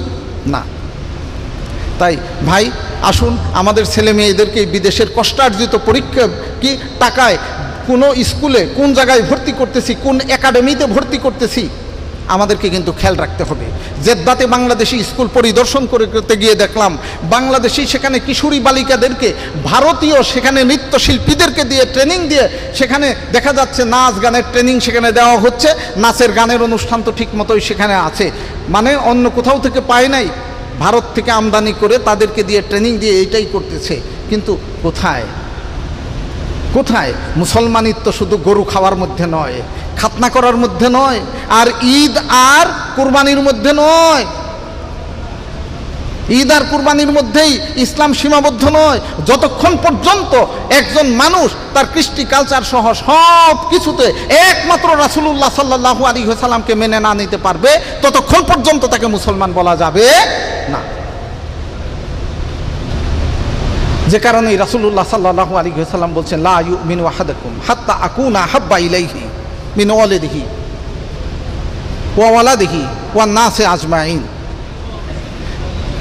না। তাই ভাই আসুন, আমাদের ছেলে মেয়েদেরকে বিদেশের কষ্টার্জিত পরীক্ষা কি টাকায় কোনো স্কুলে কোন জায়গায় ভর্তি করতেছি, কোন একাডেমিতে ভর্তি করতেছি, আমাদেরকে কিন্তু খেয়াল রাখতে হবে। জেদ্দাতে বাংলাদেশি স্কুল পরিদর্শন করতে গিয়ে দেখলাম বাংলাদেশি সেখানে কিশোরী বালিকাদেরকে ভারতীয় সেখানে নৃত্যশিল্পীদেরকে দিয়ে ট্রেনিং দিয়ে সেখানে দেখা যাচ্ছে নাচ গানের ট্রেনিং সেখানে দেওয়া হচ্ছে। নাচের গানের অনুষ্ঠান তো ঠিক মতোই সেখানে আছে, মানে অন্য কোথাও থেকে পায় নাই, ভারত থেকে আমদানি করে তাদেরকে দিয়ে ট্রেনিং দিয়ে এইটাই করতেছে। কিন্তু কোথায় কোথায় মুসলমানিত্ব শুধু গরু খাওয়ার মধ্যে নয়, খাতনা করার মধ্যে নয়, আর ঈদ আর কুরবানির মধ্যে নয়। ঈদ আর কুরবানির মধ্যেই ইসলাম সীমাবদ্ধ নয়। যতক্ষণ পর্যন্ত একজন মানুষ তার কৃষ্টি কালচার সহ সব কিছুতে একমাত্র রাসূলুল্লাহ সাল্লাল্লাহু আলাইহি ওয়াসাল্লামকে মেনে না নিতে পারবে, ততক্ষণ পর্যন্ত তাকে মুসলমান বলা যাবে না। যে কারণেই রাসূলুল্লাহ সাল্লাল্লাহু আলাইহি ওয়াসাল্লাম বলছেন লা ইউমিনু আহাদুকুম হাত্তা আকুনা হাব্বা ইলাইহি মিন ওয়ালিদিহি ওয়া ওয়ালাদিহি ওয়ান নাসি আজমাইন।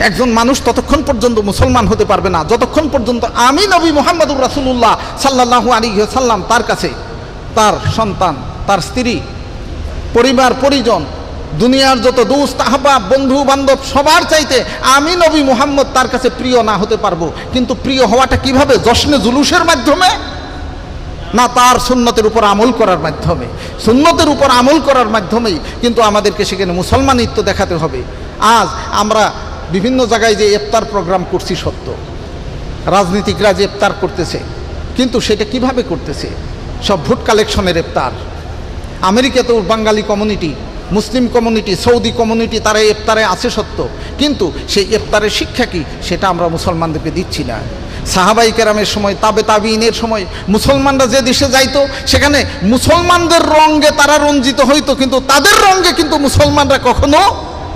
একজন মানুষ ততক্ষণ পর্যন্ত মুসলমান হতে পারবে না যতক্ষণ পর্যন্ত আমি নবী মুহাম্মদুর রাসূলুল্লাহ সাল্লাল্লাহু আলাইহি ওয়াসাল্লাম তার কাছে, তার সন্তান, তার স্ত্রী, পরিবার পরিজন, দুনিয়ার যত দোস্ত আহবাব, বন্ধু বান্ধব সবার চাইতে আমি নবী মুহাম্মদ তার কাছে প্রিয় না হতে পারবো। কিন্তু প্রিয় হওয়াটা কিভাবে? জশ্নে জুলুসের মাধ্যমে না, তার সুন্নতের উপর আমল করার মাধ্যমে। সুন্নতের উপর আমল করার মাধ্যমেই কিন্তু আমাদেরকে সেখানে মুসলমানিত্ব দেখাতে হবে। আজ আমরা বিভিন্ন জায়গায় যে ইফতার প্রোগ্রাম করছি সত্য, রাজনীতিকরা যে ইফতার করতেছে, কিন্তু সেটা কিভাবে করতেছে? সব ভোট কালেকশনের ইফতার। আমেরিকাতেও Bangali community, Muslim community, Saudi community তারা ইফতারে আছে সত্য, কিন্তু সেই ইফতারের শিক্ষা কি সেটা আমরা মুসলমানদেরকে দিচ্ছি না। সাহাবাই কেরামের সময়, তাবে তাবিনের সময় মুসলমানরা যে দেশে যাইতো সেখানে মুসলমানদের রঙে তারা রঞ্জিত হইতো, কিন্তু তাদের রঙে কিন্তু মুসলমানরা কখনো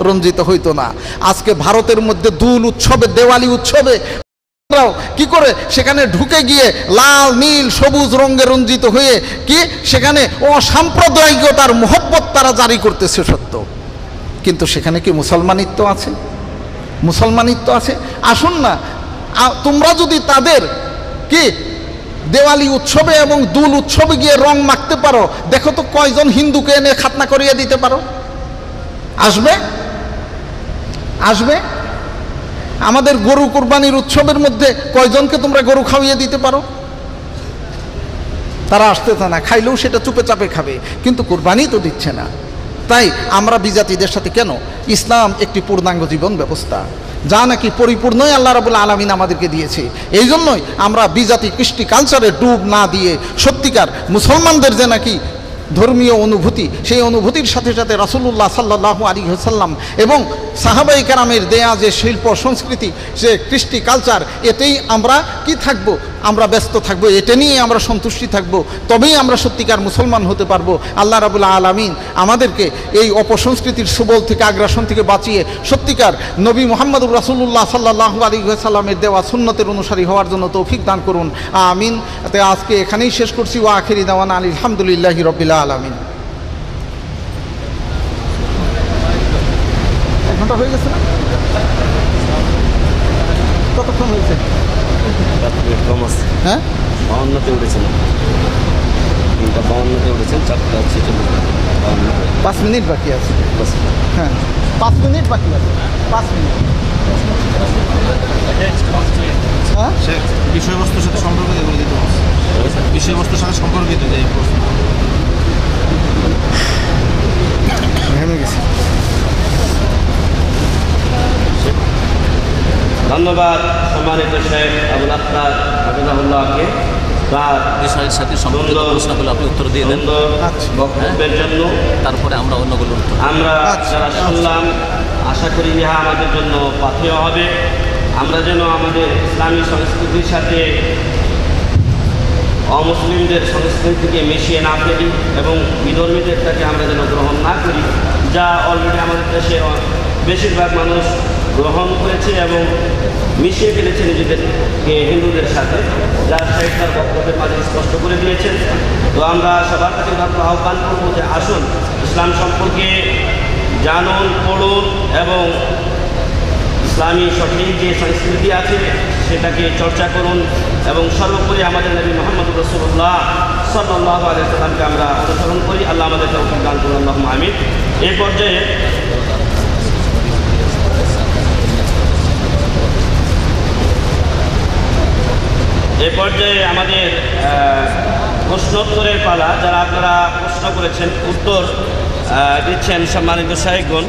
রঞ্জিত হইতো না। আজকে ভারতের মধ্যে দুল উৎসবে, দেওয়ালি উৎসবে কি করে সেখানে ঢুকে গিয়ে লাল নীল সবুজ রঙে রঞ্জিত হয়ে কি সেখানে অসাম্প্রদায়িকতার মহব্বত তারা জারি করতেছে সত্য, কিন্তু সেখানে কি মুসলমানিত্ব আছে? মুসলমানিত্ব আছে? আসুন না, তোমরা যদি তাদের কি দেওয়ালি উৎসবে এবং দুল উৎসবে গিয়ে রং মাখতে পারো, দেখো তো কয়জন হিন্দুকে এনে খাতনা করিয়ে দিতে পারো? আসবে? আসবে? আমাদের গরু কুরবানির উৎসবের মধ্যে কয়জনকে তোমরা গরু খাওয়িয়ে দিতে পারো? তারা আসতেছে না, খাইলেও সেটা চুপে চাপে খাবে, কিন্তু কুরবানি তো দিচ্ছে না। তাই আমরা বিজাতিদের সাথে কেন? ইসলাম একটি পূর্ণাঙ্গ জীবন ব্যবস্থা, যা নাকি পরিপূর্ণই আল্লাহ রাব্বুল আলামিন আমাদেরকে দিয়েছে। এই জন্যই আমরা বিজাতি কৃষ্টি কালচারে ডুব না দিয়ে সত্যিকার মুসলমানদের যে নাকি ধর্মীয় অনুভূতি, সেই অনুভূতির সাথে সাথে রাসূলুল্লাহ সাল্লাল্লাহু আলাইহি ওয়াসাল্লাম এবং সাহাবায়ে কেরামের দেয়া যে শিল্প সংস্কৃতি, যে কৃষ্টি কালচার, এতেই আমরা কি থাকবো? আমরা ব্যস্ত থাকবো, এটা নিয়ে আমরা সন্তুষ্টি থাকবো, তবেই আমরা সত্যিকার মুসলমান হতে পারবো। আল্লাহ রাব্বুল আলামিন আমাদেরকে এই অপসংস্কৃতির সুবল থেকে, আগ্রাসন থেকে বাঁচিয়ে সত্যিকার নবী মুহাম্মদুর রাসূলুল্লাহ সাল্লাল্লাহু আলাইহি ওয়াসাল্লামের দেওয়া সুন্নতের অনুসারী হওয়ার জন্য তৌফিক দান করুন, আমিন। তাই আজকে এখানেই শেষ করছি। ওয়া আখিরি দাওয়ানা আলহামদুলিল্লাহি রাব্বিল আলামিন। এক ঘন্টা হয়ে গেছে না? কতক্ষণ হয়েছে? হ্যাঁ, 52তে উঠেছেন, 3:52 উঠেছেন, 4:46। 5 মিনিট বাকি আছে। হ্যাঁ, 5 মিনিট বাকি আছে, 5 মিনিট। হ্যাঁ, বিষয়বস্তুর সাথে সম্পর্কিত করে দিতে হবে, বিষয়বস্তুর সাথে সম্পর্কিত যে প্রশ্ন ভেঙে গেছে। ধন্যবাদ সম্মানিত শেখ আবুল আখতার হাফিজাহুল্লাহকে তার বিষয়ের সাথে সম্পর্কিত প্রশ্নগুলো আপনি উত্তর দিয়ে দেন বক্তব্যের জন্য। তারপরে আমরা অন্যগুলো আমরা যারা শুনলাম আশা করি ইহা আমাদের জন্য পাথেয় হবে। আমরা যেন আমাদের ইসলামী সংস্কৃতির সাথে অমুসলিমদের সংস্কৃতিকে মিশিয়ে না ফেলি এবং বিধর্মীদেরটাকে আমরা যেন গ্রহণ না করি, যা অলরেডি আমাদের দেশে বেশিরভাগ মানুষ গ্রহণ করেছে এবং মিশিয়ে ফেলেছে নিজেদেরকে হিন্দুদের সাথে, যা শেখ তার বক্তব্যের মাঝে স্পষ্ট করে দিয়েছেন। তো আমরা সবার কাছে আহ্বান করব যে আসুন ইসলাম সম্পর্কে জানুন, পড়ুন এবং ইসলামী সঠিক যে সংস্কৃতি আছে সেটাকে চর্চা করুন এবং সর্বোপরি আমাদের নবী মুহাম্মদ রাসূলুল্লাহ সাল্লাল্লাহু আলাইহি ওয়াসাল্লামকে আমরা অনুসরণ করি। আল্লাহ আমাদের তৌফিক দান করুন, আল্লাহুম্মা আমিন। এই পর্যায়ে আমাদের প্রশ্নোত্তরের পালা। যারা আপনারা প্রশ্ন করেছেন উত্তর দিচ্ছেন সম্মানিত শাইখগণ।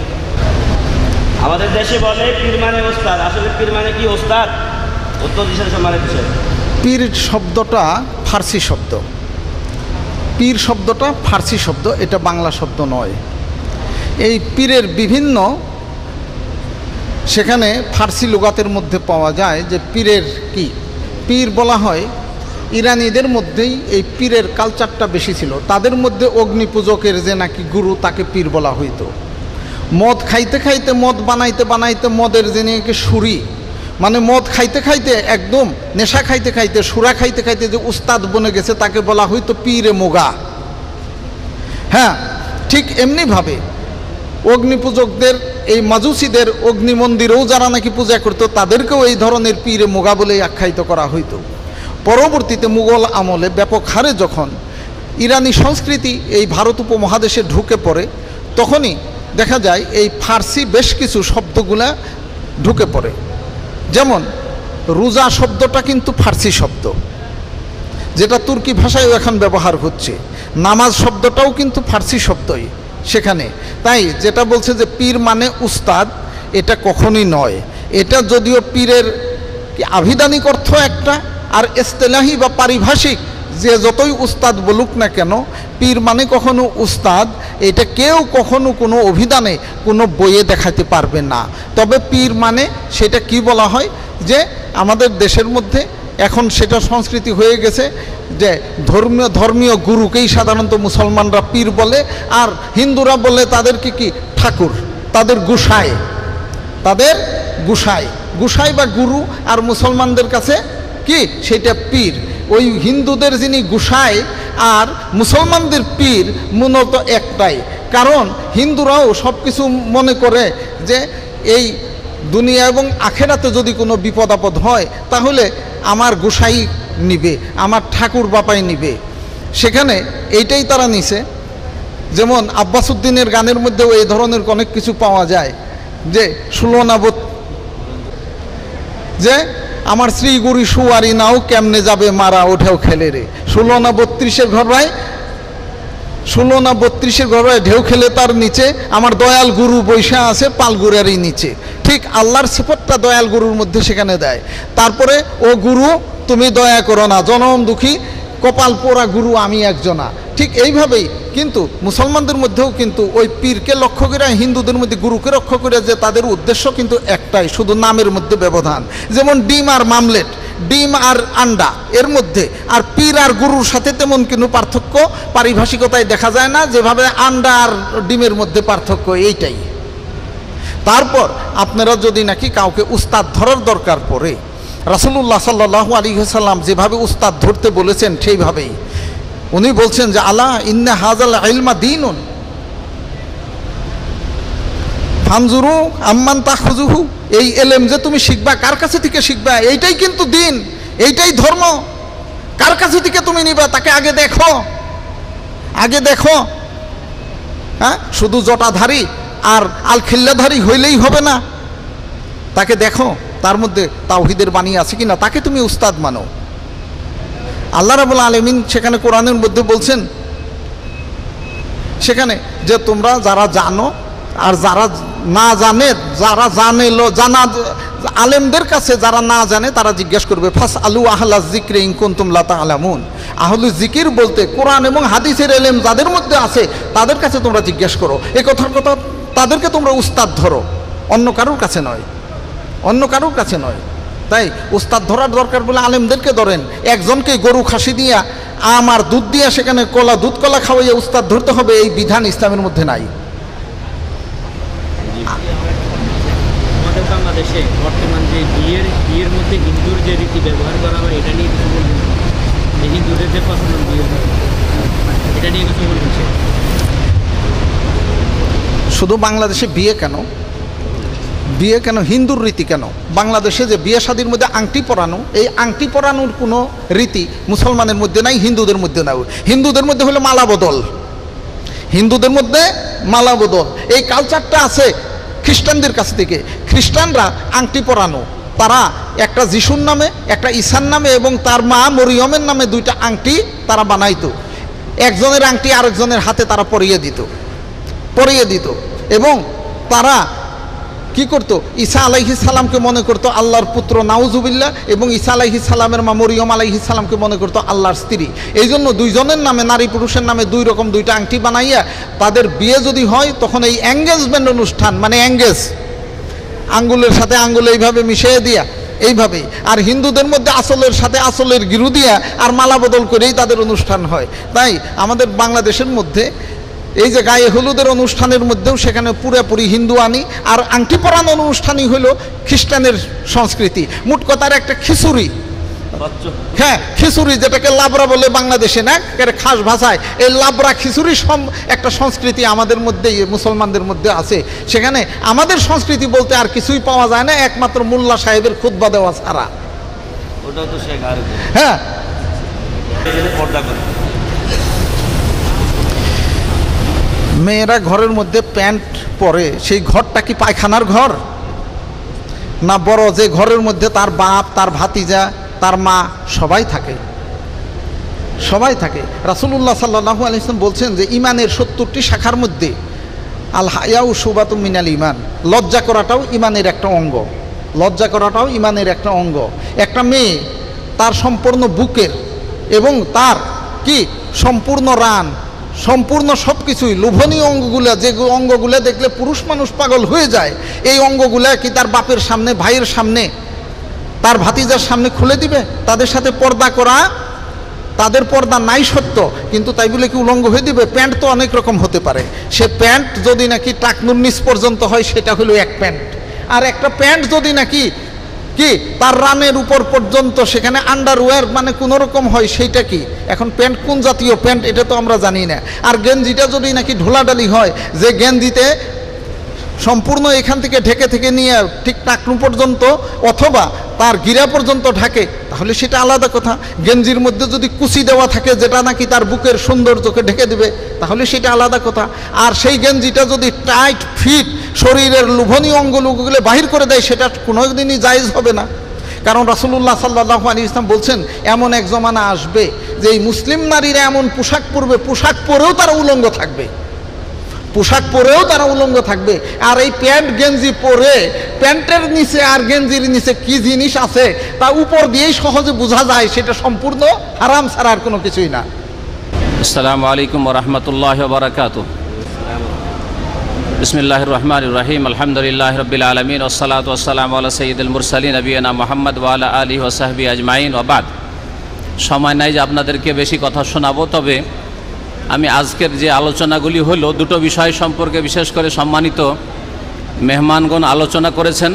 আমাদের দেশে বলে পীর মানে ওস্তাদ, আসলে পীর মানে কি ওস্তাদ? উত্তর দিচ্ছেন সম্মানিত শাইখ। পীর শব্দটা ফার্সি শব্দ, পীর শব্দটা ফার্সি শব্দ, এটা বাংলা শব্দ নয়। এই পীরের বিভিন্ন সেখানে ফার্সি লুগাতের মধ্যে পাওয়া যায় যে পীরের কি পীর বলা হয়। ইরানিদের মধ্যেই এই পীরের কালচারটা বেশি ছিল। তাদের মধ্যে অগ্নিপূজকের যে নাকি গুরু, তাকে পীর বলা হইতো। মদ খাইতে খাইতে, মদ বানাইতে বানাইতে মদের যে নাকি সুরি, মানে মদ খাইতে খাইতে একদম নেশা খাইতে খাইতে, সুরা খাইতে খাইতে যে উস্তাদ বনে গেছে, তাকে বলা হইতো পীরে মোগা। হ্যাঁ, ঠিক এমনিভাবে অগ্নিপূজকদের, এই মাজুসিদের অগ্নি মন্দিরেও যারা নাকি পূজা করতো, তাদেরকেও এই ধরনের পীরে মোগা বলেই আখ্যায়িত করা হইতো। পরবর্তীতে মুঘল আমলে ব্যাপক হারে যখন ইরানি সংস্কৃতি এই ভারত উপমহাদেশে ঢুকে পড়ে, তখনই দেখা যায় এই ফার্সি বেশ কিছু শব্দগুলা ঢুকে পড়ে। যেমন রোজা শব্দটা কিন্তু ফার্সি শব্দ, যেটা তুর্কি ভাষায়ও এখন ব্যবহার হচ্ছে। নামাজ শব্দটাও কিন্তু ফার্সি শব্দই সেখানে। তাই যেটা বলছে যে পীর মানে উস্তাদ, এটা কখনোই নয়। এটা যদিও পীরের আভিধানিক অর্থ একটা, আর ইস্তেলাহি বা পারিভাষিক যে যতই উস্তাদ বলুক না কেন, পীর মানে কখনো উস্তাদ এটা কেউ কখনো কোনো অভিধানে কোনো বইয়ে দেখাতে পারবে না। তবে পীর মানে সেটা কি বলা হয় যে আমাদের দেশের মধ্যে এখন সেটা সংস্কৃতি হয়ে গেছে যে ধর্মীয় গুরুকেই সাধারণত মুসলমানরা পীর বলে, আর হিন্দুরা বলে তাদেরকে কি ঠাকুর, তাদের গোসাই, তাদের গোসাই বা গুরু, আর মুসলমানদের কাছে কি সেটা পীর। ওই হিন্দুদের যিনি গোসাই আর মুসলমানদের পীর মূলত একটাই। কারণ হিন্দুরাও সব কিছু মনে করে যে এই দুনিয়া এবং আখেরাতে যদি কোনো বিপদ আপদ হয় তাহলে আমার গোসাই নিবে, আমার ঠাকুর বাপাই নিবে। সেখানে এইটাই তারা নিছে। যেমন আব্বাস উদ্দিনের গানের মধ্যেও এই ধরনের অনেক কিছু পাওয়া যায় যে 16 না যে আমার শ্রী গুরু সুয়ারি নাও কেমনে যাবে মারা ওঠেও খেলে রে। 16 না 32-এর ঘরবায় 16 না 32-এর ঘরবায় ঢেউ খেলে তার নিচে আমার দয়াল গুরু বৈশা আছে পালগুড়ারই নিচে। ঠিক আল্লাহর সিফতটা দয়াল গুরুর মধ্যে সেখানে দেয়। তারপরে ও গুরু তুমি দয়া করো না, জনম দুঃখী কপাল পোড়া গুরু আমি একজনা। ঠিক এইভাবেই কিন্তু মুসলমানদের মধ্যেও কিন্তু ওই পীরকে লক্ষ্য করে, হিন্দুদের মধ্যে গুরুকে লক্ষ্য করে, যে তাদের উদ্দেশ্য কিন্তু একটাই, শুধু নামের মধ্যে ব্যবধান। যেমন ডিম আর মামলেট, ডিম আর আন্ডা এর মধ্যে, আর পীর আর গুরুর সাথে তেমন কোনো পার্থক্য পারিভাষিকতায় দেখা যায় না, যেভাবে আন্ডা আর ডিমের মধ্যে পার্থক্য এইটাই। তারপর আপনারা যদি নাকি কাউকে উস্তাদ ধরার দরকার পড়ে, রাসূলুল্লাহ সাল্লাল্লাহু আলাইহি ওয়াসাল্লাম যেভাবে উস্তাদ ধরতে বলেছেন সেইভাবেই উনি বলছেন যে আলা ইন্না হাযাল ইলমা দীনুন ফানজুরু আম্মান তাখুযুহু, এই এলেম যে তুমি শিখবা কার কাছে থেকে শিখবা, এইটাই কিন্তু দিন, এইটাই ধর্ম। কার কাছে থেকে তুমি নিবা তাকে আগে দেখো। হ্যাঁ, শুধু জটাধারী আর আলখিল্লাধারী হইলেই হবে না, তাকে দেখো তার মধ্যে তাওহীদের বাণী আছে কিনা, তাকে তুমি উস্তাদ মানো। আল্লাহ রাব্বুল আলামিন সেখানে কোরআনের মধ্যে বলছেন সেখানে যে তোমরা যারা জানো আর যারা না জানে, যারা জানা আলেমদের কাছে যারা না জানে তারা জিজ্ঞেস করবে, ফাস আলু আহলা যিকরি ইন কুনতুম লা তা'লামুন। আহলু যিকির বলতে কোরআন এবং হাদিসের ইলম যাদের মধ্যে আছে তাদের কাছে তোমরা জিজ্ঞেস করো। এই কথা তাদেরকে তোমরা উস্তাদ ধরো। অন্য কারোর কাছে নয়, অন্য কারোর কাছে নয়। তাই উস্তাদ ধরার দরকার বলে আলেমদেরকে ধরেন। একজনকে গরু খাসি দিয়া আমার দুধ দিয়া সেখানে দুধ কলা খাওয়াইয়া উস্তাদ ধরতে হবে, এই বিধান ইসলামের মধ্যে নাই। আমাদের বাংলাদেশে বর্তমান যে বিয়ের মধ্যে হিন্দুর যে রীতি ব্যবহার করা হয়, এটা নিয়ে কিছু বলবেন? এই হিন্দুদের যে প্রচলন বিয়ে, এটা নিয়ে কিছু বলবেন? শুধু বাংলাদেশে বিয়ে কেন, বিয়ে কেন, হিন্দুর রীতি কেন? বাংলাদেশে যে বিয়ে শাদীর মধ্যে আংটি পরানো, এই আংটি পরানোর কোনো রীতি মুসলমানের মধ্যে নাই, হিন্দুদের মধ্যে নাই। হিন্দুদের মধ্যে হলো মালা বদল, হিন্দুদের মধ্যে মালা বদল এই কালচারটা আছে খ্রিস্টানদের কাছ থেকে। খ্রিস্টানরা আংটি পরানো, তারা একটা যিশুর নামে, একটা ঈসার নামে এবং তার মা মরিয়মের নামে দুইটা আংটি তারা বানাইতো। একজনের আংটি আরেকজনের হাতে তারা পরিয়ে দিত এবং তারা কি করতো, ঈসা আলাইহিস সালামকে মনে করতো আল্লাহর পুত্র নাউজুবিল্লাহ, এবং ঈসা আলাইহিস সালামের মা মরিয়ম আলাইহিস সালামকে মনে করতো আল্লাহর স্ত্রী। এই জন্য দুইজনের নামে, নারী পুরুষের নামে দুই রকম দুইটা আংটি বানাইয়া তাদের বিয়ে যদি হয় তখন এই এঙ্গেজমেন্ট অনুষ্ঠান, মানে এঙ্গেজ, আঙ্গুলের সাথে আঙ্গুল এইভাবে মিশিয়ে দিয়া এইভাবেই। আর হিন্দুদের মধ্যে আসলের সাথে আসলের গিরু দিয়া আর মালা বদল করেই তাদের অনুষ্ঠান হয়। তাই আমাদের বাংলাদেশের মধ্যে এই যে গায়ে হলুদের অনুষ্ঠানের মধ্যেও সেখানে পুরোপুরি হিন্দু আনি, আর আংটি পরানোর অনুষ্ঠানই হলো খ্রিস্টানের সংস্কৃতি। মোট কথার একটা খিচুড়ি, হ্যাঁ খিচুড়ি যেটাকে লাবড়া বলে বাংলাদেশে, না খাস ভাষায়, এই লাবড়া খিচুড়ি একটা সংস্কৃতি আমাদের মধ্যে, মুসলমানদের মধ্যে আছে। সেখানে আমাদের সংস্কৃতি বলতে আর কিছুই পাওয়া যায় না, একমাত্র মোল্লা সাহেবের খুতবা দেওয়া ছাড়া। হ্যাঁ, মেয়েরা ঘরের মধ্যে প্যান্ট পরে, সেই ঘরটা কি পায়খানার ঘর? না বড় যে ঘরের মধ্যে তার বাপ, তার ভাতিজা, তার মা সবাই থাকে, সবাই থাকে। রাসূলুল্লাহ সাল্লাল্লাহু আলাইহি ওয়াসাল্লাম বলছেন যে ইমানের 70টি শাখার মধ্যে আল হায়াউ শুবাতুম মিনাল ঈমান, লজ্জা করাটাও ইমানের একটা অঙ্গ, লজ্জা করাটাও ইমানের একটা অঙ্গ। একটা মেয়ে তার সম্পূর্ণ বুকের এবং তার কি সম্পূর্ণ রান, সম্পূর্ণ সব কিছুই, লোভনীয় অঙ্গগুলা, যে অঙ্গগুলা দেখলে পুরুষ মানুষ পাগল হয়ে যায়, এই অঙ্গগুলা কি তার বাপের সামনে, ভাইয়ের সামনে, তার ভাতিজার সামনে খুলে দিবে? তাদের সাথে পর্দা করা, তাদের পর্দা নাই সত্য, কিন্তু তাই বলে কি উলঙ্গ হয়ে দিবে? প্যান্ট তো অনেক রকম হতে পারে। সে প্যান্ট যদি নাকি টাকনুর নিচ পর্যন্ত হয় সেটা হলো এক প্যান্ট, আর একটা প্যান্ট যদি নাকি কি তার রানের উপর পর্যন্ত সেখানে আন্ডারওয়্যার মানে কোনো রকম হয়, সেইটা কি? এখন প্যান্ট কোন জাতীয় প্যান্ট এটা তো আমরা জানি না। আর গেঞ্জিটা যদি নাকি ঢোলাডালি হয়, যে গেঞ্জিতে সম্পূর্ণ এখান থেকে ঢেকে থেকে নিয়ে ঠিক টাকনু পর্যন্ত অথবা তার গিরা পর্যন্ত ঢাকে, তাহলে সেটা আলাদা কথা। গেঞ্জির মধ্যে যদি কুচি দেওয়া থাকে যেটা নাকি তার বুকের সৌন্দর্যকে ঢেকে দেবে, তাহলে সেটা আলাদা কথা। আর সেই গেঞ্জিটা যদি টাইট ফিট শরীরের লোভনীয় অঙ্গগুলো বাহির করে দেয়, সেটা কোনোদিনই জায়েজ হবে না। কারণ রাসূলুল্লাহ সাল্লাল্লাহু আলাইহি ওয়াসাল্লাম বলছেন এমন এক জমানা আসবে যে এই মুসলিম নারীরা এমন পোশাক পরবে, পোশাক পরেও তারা উলঙ্গ থাকবে, পোশাক পরেও তারা উলঙ্গ থাকবে। আর এই প্যান্ট গেঞ্জি পরে প্যান্টের নিচে আর গেঞ্জির নিচে কি জিনিস আছে তা উপর দিয়েই সহজে বোঝা যায়, সেটা সম্পূর্ণ হারাম ছাড়া আর কোনো কিছুই না। আসসালামু আলাইকুম ওয়া রাহমাতুল্লাহি ওয়া বারাকাতুহু। বিসমিল্লাহির রহমানির রহিম। আলহামদুলিল্লাহি রাব্বিল আলামিন ওয়াস সালাতু ওয়াস সালামু আলা সাইয়্যিদিল মুরসালিন নবিয়িনা মুহাম্মদ ওয়া আলা আলিহি ওয়া সাহবিহি আজমাইন ওয়া বাদ। সময় নাই যে আপনাদেরকে বেশি কথা শোনাবো, তবে আমি আজকের যে আলোচনাগুলি হলো দুটো বিষয় সম্পর্কে বিশেষ করে সম্মানিত মেহমানগণ আলোচনা করেছেন।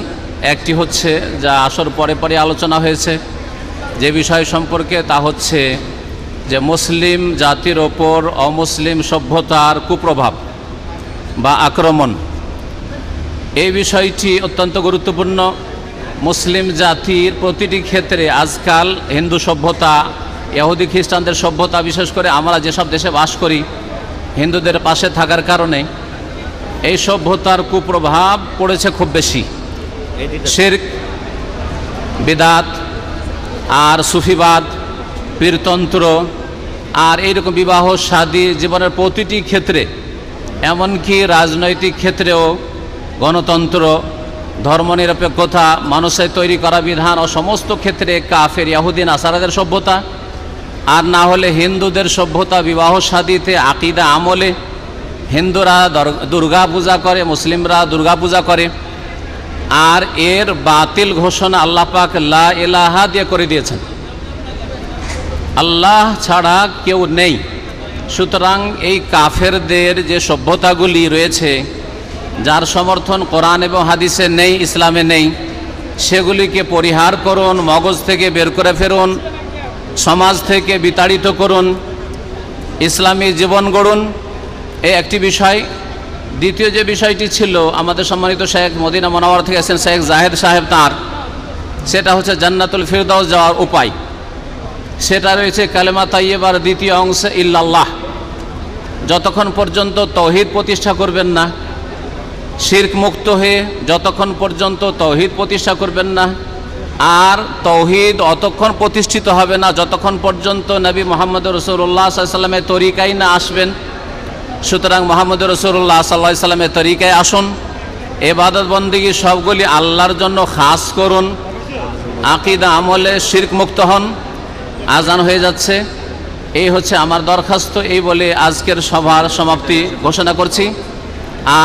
একটি হচ্ছে যা আসর পরে পরে আলোচনা হয়েছে যে বিষয় সম্পর্কে, তা হচ্ছে যে মুসলিম জাতির ওপর অমুসলিম সভ্যতার কুপ্রভাব বা আক্রমণ। এই বিষয়টি অত্যন্ত গুরুত্বপূর্ণ। মুসলিম জাতির প্রতিটি ক্ষেত্রে আজকাল হিন্দু সভ্যতা, ইহুদি খ্রিস্টানদের সভ্যতা, বিশেষ করে আমরা যেসব দেশে বাস করি হিন্দুদের পাশে থাকার কারণে এই সভ্যতার কুপ্রভাব পড়েছে খুব বেশি। শিরক, বিদাত আর সুফিবাদ, পীরতন্ত্র আর এইরকম বিবাহ শাদী জীবনের প্রতিটি ক্ষেত্রে, এমনকি রাজনৈতিক ক্ষেত্রেও গণতন্ত্র, ধর্মনিরপেক্ষতা, মানুষের তৈরি করা বিধান ও সমস্ত ক্ষেত্রে কাফের ইহুদি নাসারাদের সভ্যতা, আর না হলে হিন্দুদের সভ্যতা বিবাহ শাদীতে, আকিদা আমলে। হিন্দুরা দুর্গা পূজা করে, মুসলিমরা দুর্গা পূজা করে, আর এর বাতিল ঘোষণা আল্লাহ পাক লা ইলাহা দিয়ে করে দিয়েছেন। আল্লাহ ছাড়া কেউ নেই। সুতরাং এই কাফেরদের যে সভ্যতাগুলি রয়েছে, যার সমর্থন কোরআন এবং হাদিসে নেই, ইসলামে নেই, সেগুলিকে পরিহার করুন, মগজ থেকে বের করে ফেরুন, সমাজ থেকে বিতাড়িত করুন, ইসলামী জীবন গড়ুন। এই একটি বিষয়। দ্বিতীয় যে বিষয়টি ছিল, আমাদের সম্মানিত শেখ মদিনা মুনাওয়ারা থেকে এসেছেন শেখ জাহেদ সাহেব, তাঁর সেটা হচ্ছে জান্নাতুল ফিরদাউস যাওয়ার উপায়। সেটা রয়েছে কালেমা তাইয়্যিবার দ্বিতীয় অংশে ইল্লাল্লাহ। যতক্ষণ পর্যন্ত তৌহিদ প্রতিষ্ঠা করবেন না, শিরক মুক্ত হয়ে যতক্ষণ পর্যন্ত তৌহিদ প্রতিষ্ঠা করবেন না, আর তৌহিদ অতক্ষণ প্রতিষ্ঠিত হবে না যতক্ষণ পর্যন্ত নবী মুহাম্মদ রাসূলুল্লাহ সাল্লাল্লাহু আলাইহি ওয়াসাল্লামের তরিকায় না আসবেন। সুতরাং মুহাম্মদ রাসূলুল্লাহ সাল্লাল্লাহু আলাইহি ওয়াসাল্লামের তরিকায় আসুন, ইবাদত বন্দেগী সবগুলি আল্লাহর জন্য খাস করুন, আকীদা আমলে শিরক মুক্ত হন। আজান হয়ে যাচ্ছে, এই হচ্ছে আমার দরখাস্ত। এই বলে আজকের সভার সমাপ্তি ঘোষণা করছি।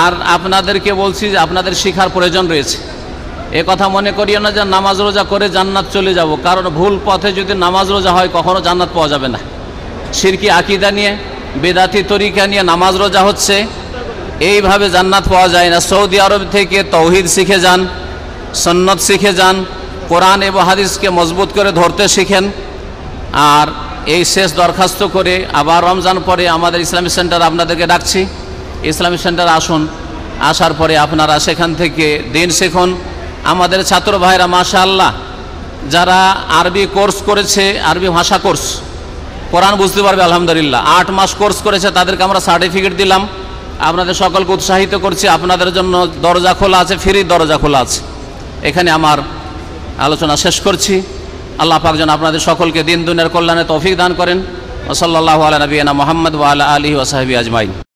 আর আপনাদেরকে বলছি যে আপনাদের শিখার প্রয়োজন রয়েছে। এ কথা মনে করিও না যে নামাজ রোজা করে জান্নাত চলে যাব, কারণ ভুল পথে যদি নামাজ রোজা হয় কখনো জান্নাত পাওয়া যাবে না। শিরকি আকীদা নিয়ে, বেদাতি তরিকা নিয়ে নামাজ রোজা হচ্ছে, এইভাবে জান্নাত পাওয়া যায় না। সৌদি আরব থেকে তৌহিদ শিখে যান, সুন্নত শিখে যান, কোরআন এবং হাদিসকে মজবুত করে ধরতে শিখেন। আর এই শেষ দরখাস্ত করে আবার রমজান পরে আমাদের ইসলামিক সেন্টার আপনাদেরকে ডাকছি। ইসলামিক সেন্টার আসুন, আসার পরে আপনারা সেখান থেকে দিন শিখুন। আমাদের ছাত্র ভাইরা মাশাআল্লাহ যারা আরবি কোর্স করেছে, আরবি ভাষা কোর্স, কোরআন বুঝতে পারবে আলহামদুলিল্লাহ, 8 মাস কোর্স করেছে, তাদেরকে আমরা সার্টিফিকেট দিলাম। আপনাদের সকলকে উৎসাহিত করছি, আপনাদের জন্য দরজা খোলা আছে, ফ্রি দরজা খোলা আছে। এখানে আমার আলোচনা শেষ করছি। আল্লাহ পাক যেন আপনাদের সকলকে দিন দুনিয়ার কল্যাণে তৌফিক দান করেন। ওয়া সাল্লাল্লাহু আলা নবিয়িনা মুহাম্মদ ওয়া আলা আলিহি ওয়া সাহবিহি আজমাইন।